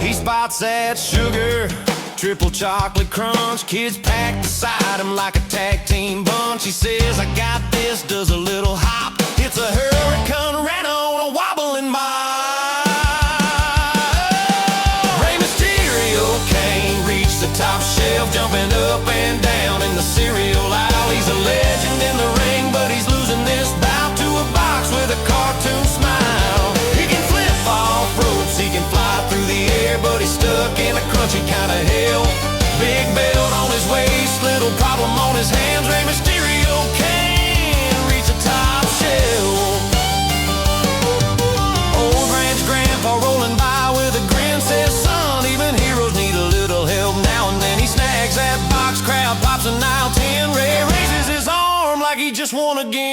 Speaker 2: He spots that sugar, triple chocolate crunch. Kids packed beside him like a tag team bunch. He says, I got this, does a little hop. It's a hurricane ran on a wobbling mile. Top shelf, jumping up and down in the cereal aisle. He's a legend in the ring, but he's losing this bout to a box with a cartoon smile. He can flip off ropes, he can fly through the air, but he's stuck in a crunchy kind of hell. Big belt on his waist, little problem on his hands. Rey Mysterio can't reach the top just won again.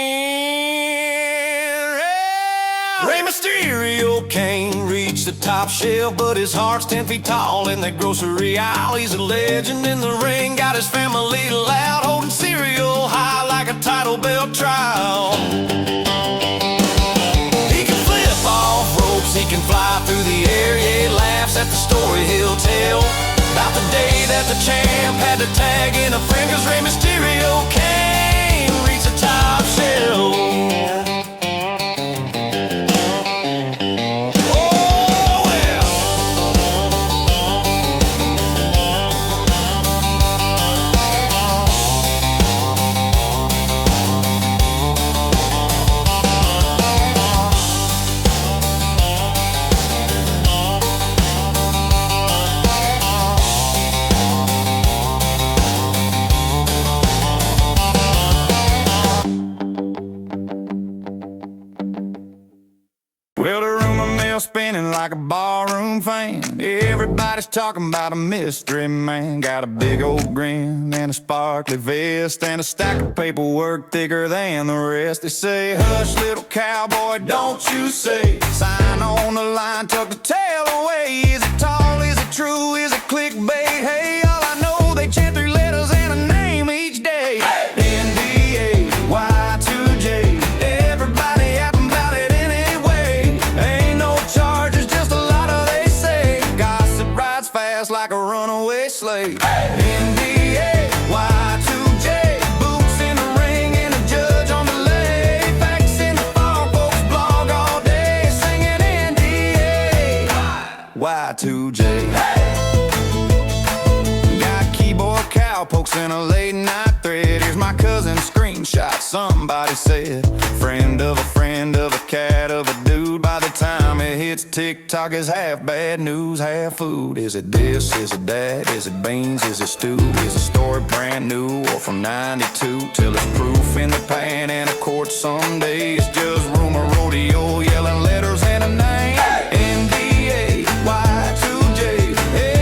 Speaker 2: Rey Mysterio can't reach the top shelf, but his heart's 10 feet tall in that grocery aisle. He's a legend in the ring, got his family loud, holding cereal high like a title belt trial. He can flip off ropes, he can fly through the air. Yeah, he laughs at the story he'll tell about the day that the champ had to tag in a friend, 'cause Rey Mysterio can't reach the top shelf. Well, the rumor mill's spinning like a barroom fan. Everybody's talking about a mystery man. Got a big old grin and a sparkly vest and a stack of paperwork thicker than the rest. They say, hush, little cowboy, don't you say. Sign on the line, tuck the tail away. Is it tall, is it true, is it clickbait? Hey, all I know, they chant 3 letters and a name each day. Hey. NDA, Y2J. Everybody yapping about it anyway. Ain't no charges, just a lot of they say. Gossip rides fast like a runaway slave. Hey. NDA, Y2J. Boots in the ring and a judge on delay. Facts in the fog, folks blog all day singing NDA, Y2J. Hey. Got keyboard cowpokes in a late night thread. Here's my cousin's screenshot. Somebody said, friend of a cat of a dude. By the time it hits TikTok, is half bad news, half food. Is it this, is it that, is it beans, is it stew? Is the story brand new or from 92? Till it's proof in the pan and a court someday. It's just rumor rodeo, yelling letters and a name. NDA, Y2J.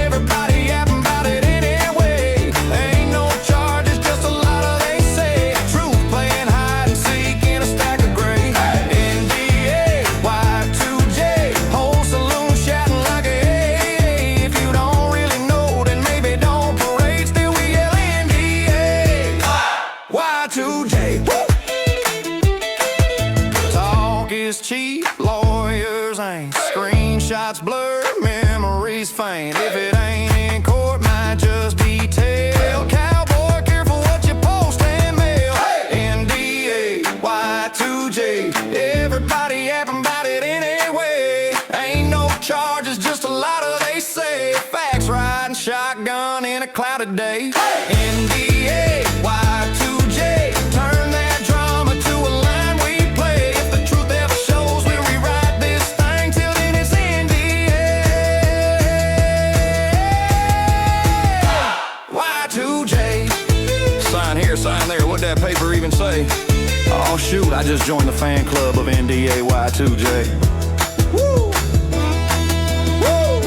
Speaker 2: Everybody yapping about it anyway. Ain't no charges, just a lot of they say. Truth playing hide and seek in a stack of gray. NDA, Y2J. Whole saloon shouting like a hey. If you don't really know, then maybe don't parade. Still we yell NDA, Y2J. Woo! Talk is cheap, lawyers ain't. Screenshots blur, memories faint. If it ain't in court, might just detail. Cowboy, careful what you post and mail. NDA, Y2J. Everybody yapping about it anyway. Ain't no charges, just a lot of they say. Facts riding shotgun in a clouded day. NDA, Y2J. Turn that drama to a line we play. If the truth ever shows, we'll rewrite this thing. Till then it's NDA, Y2J. Sign here, sign there. What'd that paper even say? Oh shoot, I just joined the fan club of NDA, Y2J. Woo! Woo!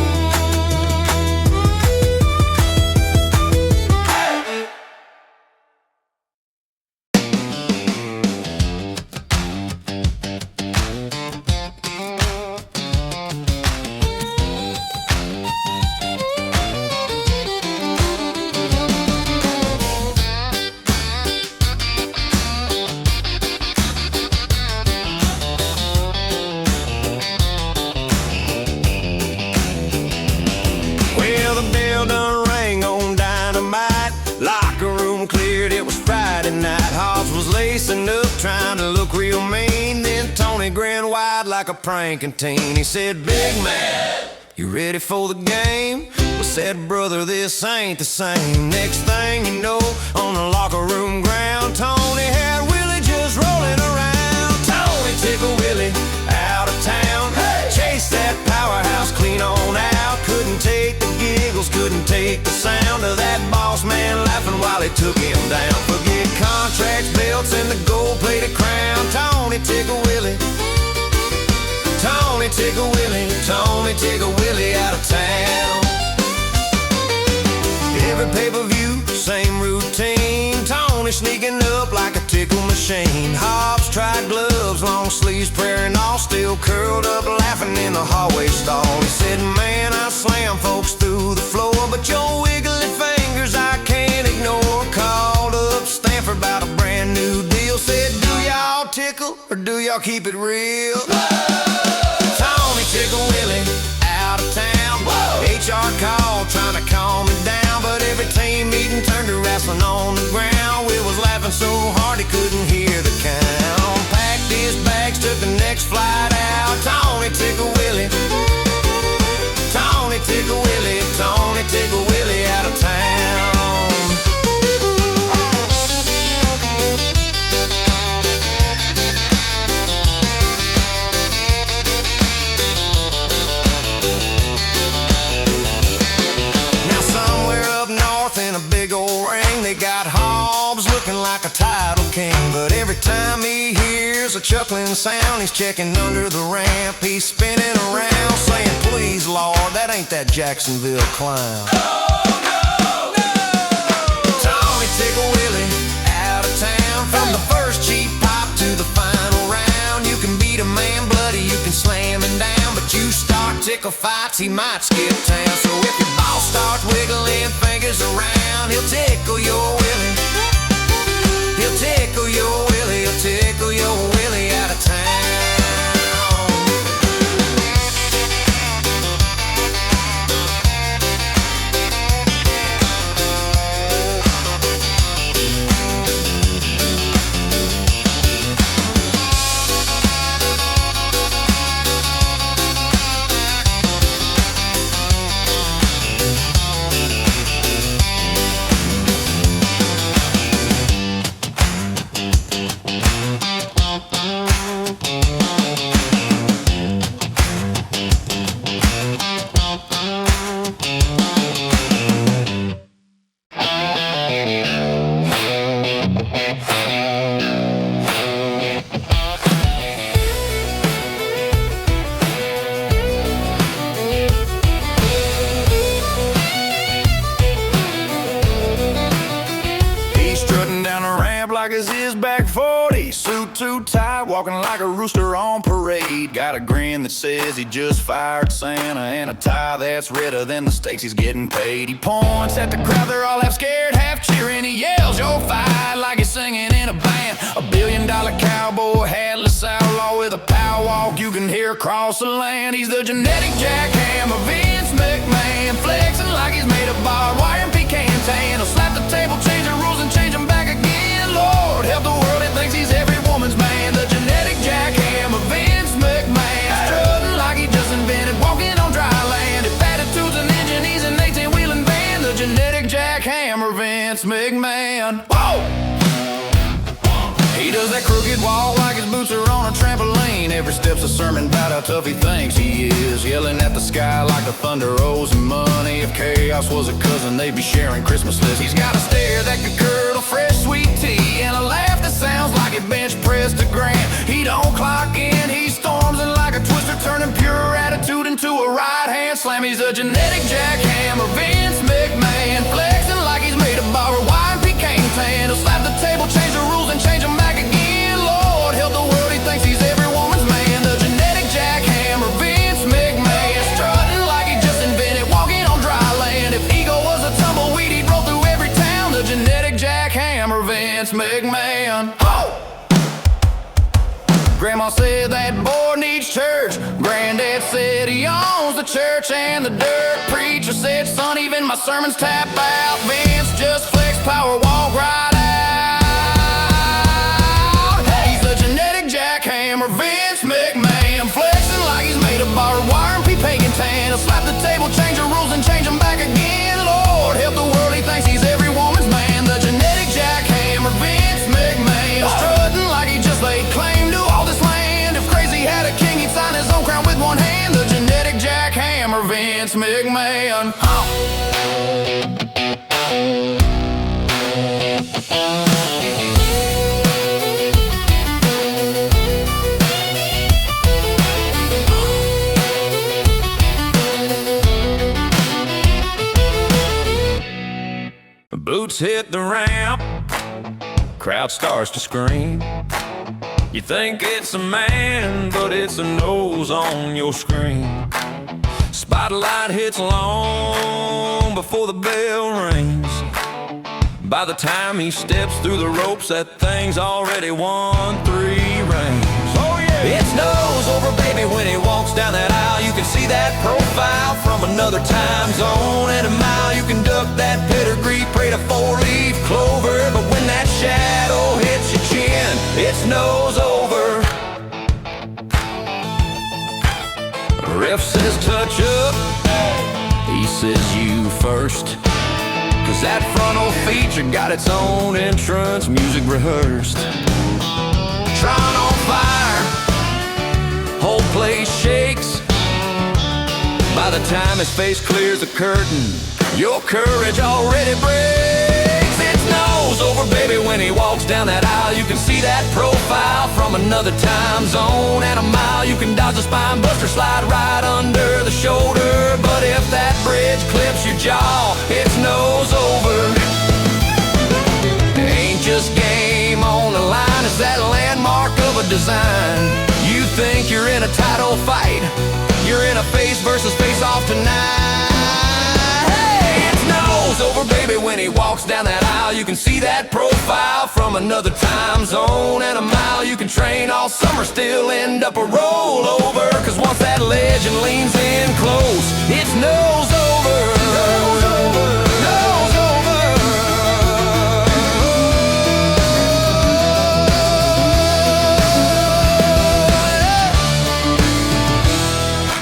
Speaker 2: Well, the bell done rang on dynamite. Locker room cleared, it was Friday night. Hobbs was lacing up, trying to look real mean. Then Tony grinned wide like a pranking teen. He said, big man, you ready for the game? Well, said, brother, this ain't the same. Next thing you know, on the locker room ground, Tony had Willie just rolling around. Tony took a Willie out of town. Hey! Chased that powerhouse clean on out. Couldn't take the giggles, couldn't take the sound of that boss man laughing while he took him down. Forget contracts, belts, and the gold-plated crown. Tony took a Willie. Tony took a Willie. Tony took a Willie out of town. Every pay-per-view, same routine. Tony sneaking up like a ticket
Speaker 3: tickle machine. Hobbs tried gloves, long sleeves, prayer and all, still curled up laughing in the hallway stall. He said, man, I slam folks through the floor, but your wiggly fingers I can't ignore. Called up Stanford about a brand new deal. Said, do y'all tickle or do y'all keep it real? Tony Tickle Willie out of town. HR called trying to calm him down, but every team meeting turned to wrestling on the ground. Will was laughing so hard he couldn't hear the count. Packed his bags, took the next flight out. Tony Tickle Willie, Tony Tickle Willie, Tony Tickle Willie out of town. They got Hobbs looking like a title king, but every time he hears a chuckling sound, he's checking under the ramp. He's spinning around saying, please Lord, that ain't that Jacksonville clown. Oh, no, no! Tony Tickle Willie out of town. From the first cheap pop to the final round, you can beat a man bloody, you can slam him down, but you start tickle fights, he might skip town. So if your boss starts wiggling fingers around, he'll tickle your willy. He'll tickle your willy. He'll tickle your willy out of town.
Speaker 2: Like it's his back 40, suit too tight, walking like a rooster on parade. Got a grin that says he just fired Santa, and a tie that's redder than the stakes he's getting paid. He points at the crowd, they're all half scared, half cheering. He yells, "You'll fight," like he's singing in a band. $1 billion cowboy, hatless outlaw with a power walk you can hear across the land. He's the genetic jackhammer, Vince McMahon, flexing like he's made of barbed wire and pecan tan. He'll slap the table, change the rules, and change them back again. Lord help the world, he thinks he's every woman's man. The genetic jackhammer, Vince McMahon, strutting like he just invented walking on dry land. If attitude's an engine, he's an 18-wheeling van. The genetic jackhammer, Vince McMahon. Whoa! He does that crooked walk like his boots are on a trampoline. Every step's a sermon about how tough he thinks he is, yelling at the sky like the thunder owes him money. If chaos was a cousin, they'd be sharing Christmas lists. He's got a stare that could curdle fresh sweet tea, and a laugh that sounds like it bench pressed a grand. He don't clock in, he storms in like a twister, turning pure attitude into a right hand slam. He's a genetic jackhammer, Vince McMahon, flexing like he's made of barbed wire and pecan tan. He'll slap the table, change the rules, and change them back again. Lord help the world, he thinks he's every woman's man. The genetic jackhammer, Vince McMahon, strutting like he just invented walking on dry land. If ego was a tumbleweed, he'd roll through every town. The genetic jackhammer, Vince McMahon. Oh! Grandma said that boy needs church. Granddad said he owns the church and the dirt. Preacher said, son, even my sermons tap out. Vince just flex, power walk right out. He's the genetic jackhammer, Vince McMahon, flexing like he's made of barbed wire and pecan tan. He'll slap the table, change the rules, and change them back again. Lord help the world, he thinks he's every woman's man. The genetic jackhammer, Vince McMahon, strutting like he just laid claim to all this land. If crazy had a king, he'd sign his own crown with one hand. The genetic jackhammer, Vince McMahon. Boots hit the ramp, crowd starts to scream. You think it's a man, but it's a nose on your screen. Spotlight hits long before the bell rings. By the time he steps through the ropes, that thing's already won 3 rings. Oh yeah! It's nose over, baby, when he walks down that aisle. You can see that profile from another time zone. At a mile, you can duck that pedigree, pray to 4-leaf clover. But when that shadow hits your chin, it's nose over. Ref says touch up, he says you first. Cause that frontal feature got its own entrance music rehearsed. Tron on fire, whole place shakes. By the time his face clears the curtain, your courage already breaks. It's nose over, baby, when he walks down that aisle. You can see that profile from another time zone. At a mile, you can dodge a spine buster, slide right under the shoulder. But if that bridge clips your jaw, it's nose over. It ain't just game on the line, it's that landmark of a design. You think you're in a title fight, you're in a face versus face off tonight. Hey, it's nose over, baby, when he walks down that aisle. You can see that profile from another time zone. At a mile, you can train all summer, still end up a rollover. Cause once that legend leans in close, it's nose over. Nose over, nose over.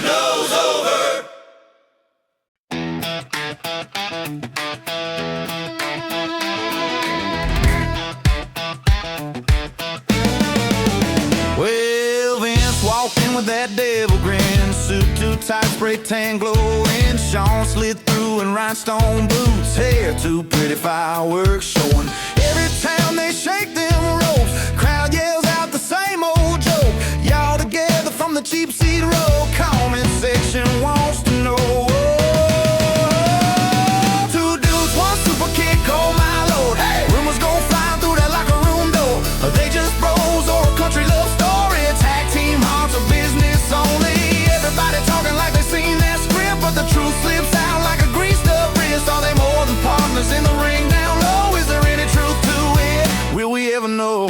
Speaker 4: Nose over.
Speaker 1: Well, Vince walked in with that devil grin, suit too tight, spray tan glowing. Sean slid through in rhinestone boots, hair too pretty, fireworks showing. Every time they shake them ropes, crowd yells out the same old joke. Y'all together from the cheap seat row, comment section wants to know. Two dudes, one super kick, oh my lord. Hey, rumors go flying through that locker room door. Are they just bros or a country love story? Tag team hearts or business only. Everybody talking like they seen that script, but the truth slips out like a greased up wrist. Are they more than partners in the ring down low? Is there any truth to it? Will we ever know?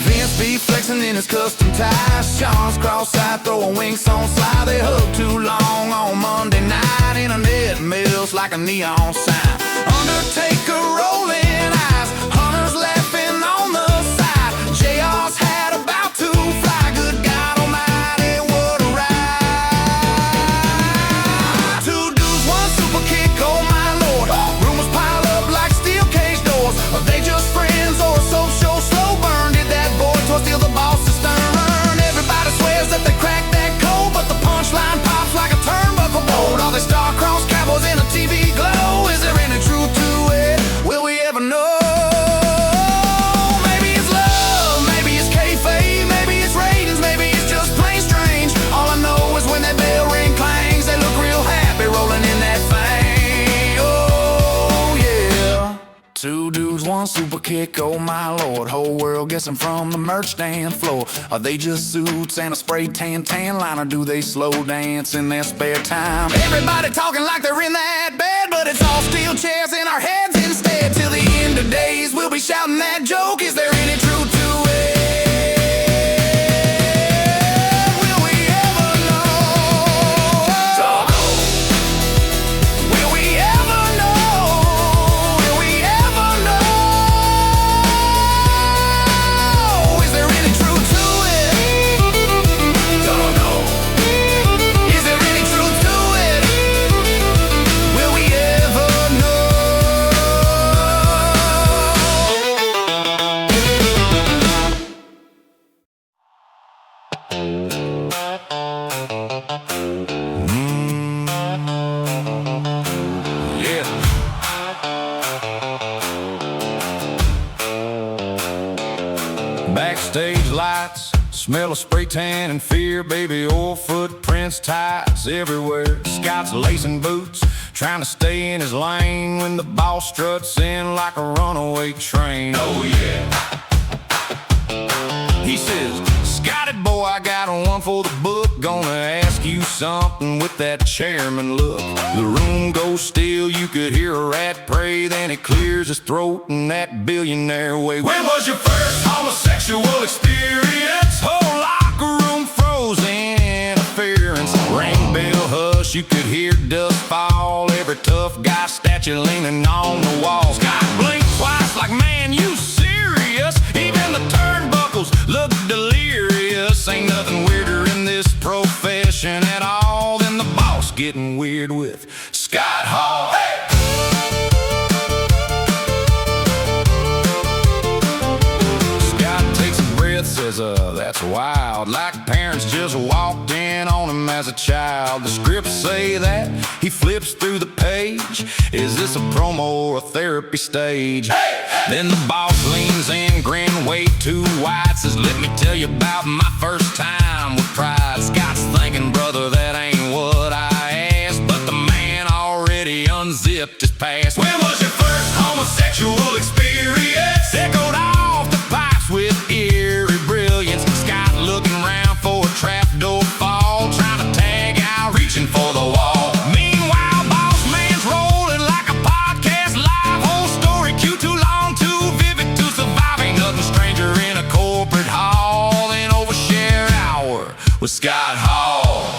Speaker 1: Vince be flexing in his custom ties, Sean's cross-eyed throwing winks on slide. They hug too long on Monday night, internet melts like a neon sign. Undertaker rolling eyes, Hunter's laughing on the side. JR's hat about to fly, good God almighty, what a ride. Two dudes, one super kick, oh my lord. Rumors pile up like steel cage doors. Are they just friends or a social slow burn? Did that boy toy steal the boss's stern? Everybody swears that they cracked that code, but the punchline pops like a turnbuckle bolt. Are they star-crossed cowboys in a TV glow? Is there any truth to it? Will we ever know? Maybe it's love, maybe it's kayfabe, maybe it's ratings, maybe it's just plain strange. All I know is when that bell ring clangs, they look real happy rolling in that thing. Oh yeah. Two dudes, one super kick, oh my lord. Whole world guessing from the merch stand floor. Are they just suits and a spray tan line, or do they slow dance in their spare time? Everybody talking like they're in that bed, but it's all steel chairs in our heads instead. Till the end of days, we'll be shouting that joke. Is there any truth to it? Will we ever know? Will we ever know? Will we ever know? Is there any truth to it? Don't know. Is there any truth to it? Will we ever know? Yeah. Backstage lights, smell of spray tan and fear, baby oil footprints, ties everywhere. Scott's lacing boots,
Speaker 2: trying to stay in his lane when the boss struts in like a runaway train.
Speaker 1: Oh yeah.
Speaker 2: He says, Scotty boy, I got one for the book. Gonna ask you something with that chairman look. The room goes still, you could hear a rat pray. Then it clears his throat in that billionaire way.
Speaker 1: When was your first homosexual experience?
Speaker 2: Whole locker room froze in interference. Ring bell hush, you could hear dust fall. Every tough guy statue leaning on the wall. Scott blinked twice like, man, you serious? Even the turnbuckles look delirious. Ain't nothing weirder in this profession at all than the boss getting weird with Scott Hall.
Speaker 1: Hey!
Speaker 2: Says, that's wild. Like parents just walked in on him as a child. The scripts say that he flips through the page. Is this a promo or a therapy stage?
Speaker 1: Hey!
Speaker 2: Then the boss leans in, grin way too wide. Says, let me tell you about my first time with pride. Scott's thinking, brother, that ain't what I asked. But the man already unzipped his past.
Speaker 1: When was your first homosexual experience?
Speaker 2: Echoed off the pipes with eerie brilliance. Scott looking around for a trapdoor fall, trying to tag out, reaching for the wall. Meanwhile, boss man's rolling like a podcast live. Whole story cue too long, too vivid to survive. Ain't nothing stranger in a corporate hall than overshare hour with Scott Hall.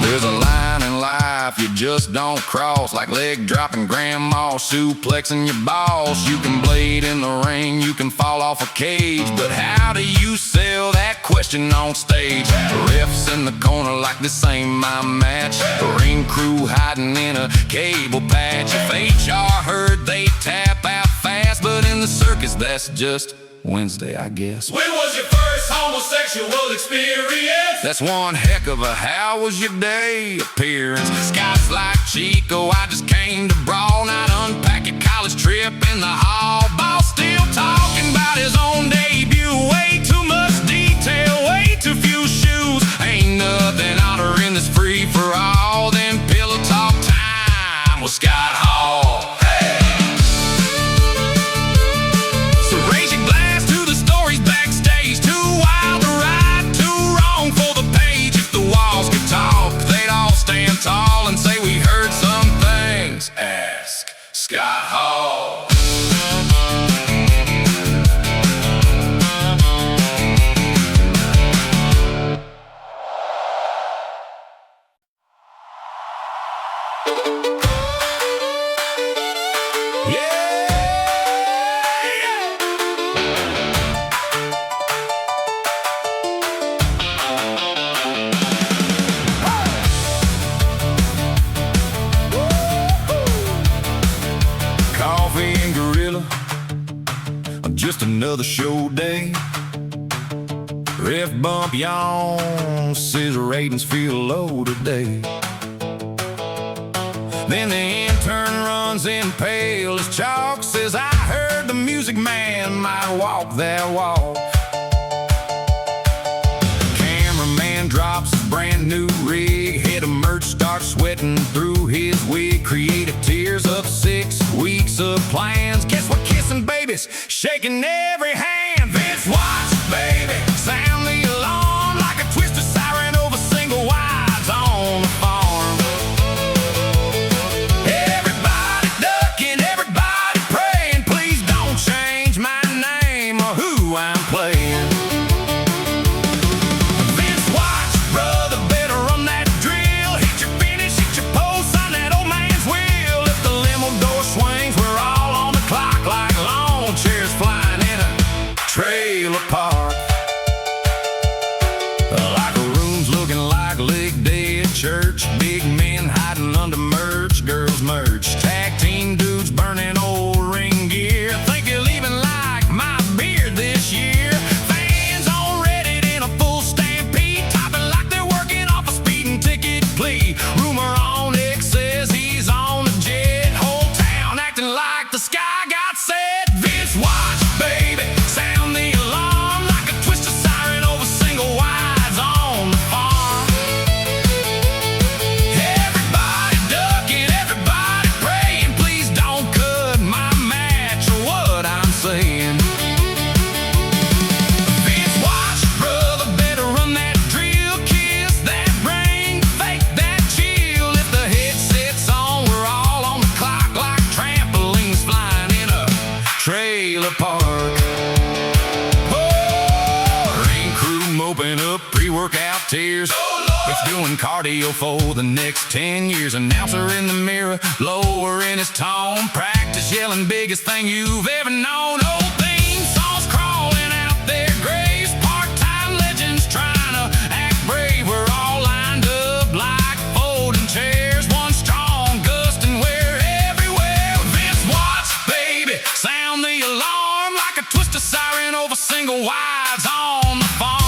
Speaker 2: There's a line in life you just don't cross, like leg dropping grandma, suplexing your boss. You can blade in the ring, you can fall off a cage, but how do you sell that question on stage? Refs in the corner like this ain't my match. The ring crew hiding in a cable patch. If HR heard, they tap out fast, but in the circus that's just Wednesday, I guess.
Speaker 1: When was your first homosexual experience?
Speaker 2: That's one heck of a how was your day appearance. Scott's like Chico, I just came to brawl, not unpack your college trip in the hall. Boss still talking about his own debut. Way too much detail, way too few shoes. Ain't nothing odder in this free for all than pillow talk time with Scott Hall. Tall and say we heard some things. Ask Scott Hall. Just another show day. Ref bump yawn, scissor ratings feel low today. Then the intern runs in pale as chalk, says I heard the music man might walk that walk. Cameraman drops his brand new rig, head of merch starts sweating through his wig. Creative tears up 6 weeks of plans. Guess what? Kissing babies, shaking every hand. Vince watch, baby, sound the alarm like a twisted siren over single wides on the farm. Everybody ducking, everybody praying, please don't change my name or who I'm playing. Vince watch, brother, better run that drill. Hit your finish, hit your post, sign that old man's will. If the limo door swings, we're all on the clock like lawn chairs flying in a tears. If doing cardio for the next 10 years, announcer in the mirror, lowering his tone, practice yelling biggest thing you've ever known. Old theme songs crawling out their graves, part-time legends trying to act brave. We're all lined up like folding chairs, one strong gust and we're everywhere. Vince Watts, baby, sound the alarm like a twisted siren over single wives on the farm.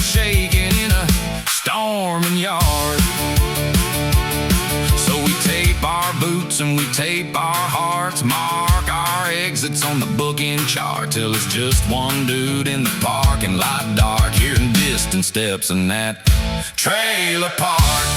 Speaker 2: Shaking in a storming yard. So we tape our boots and we tape our hearts, mark our exits on the booking chart till it's just one dude in the parking lot, dark, hearing distant steps in that trailer park.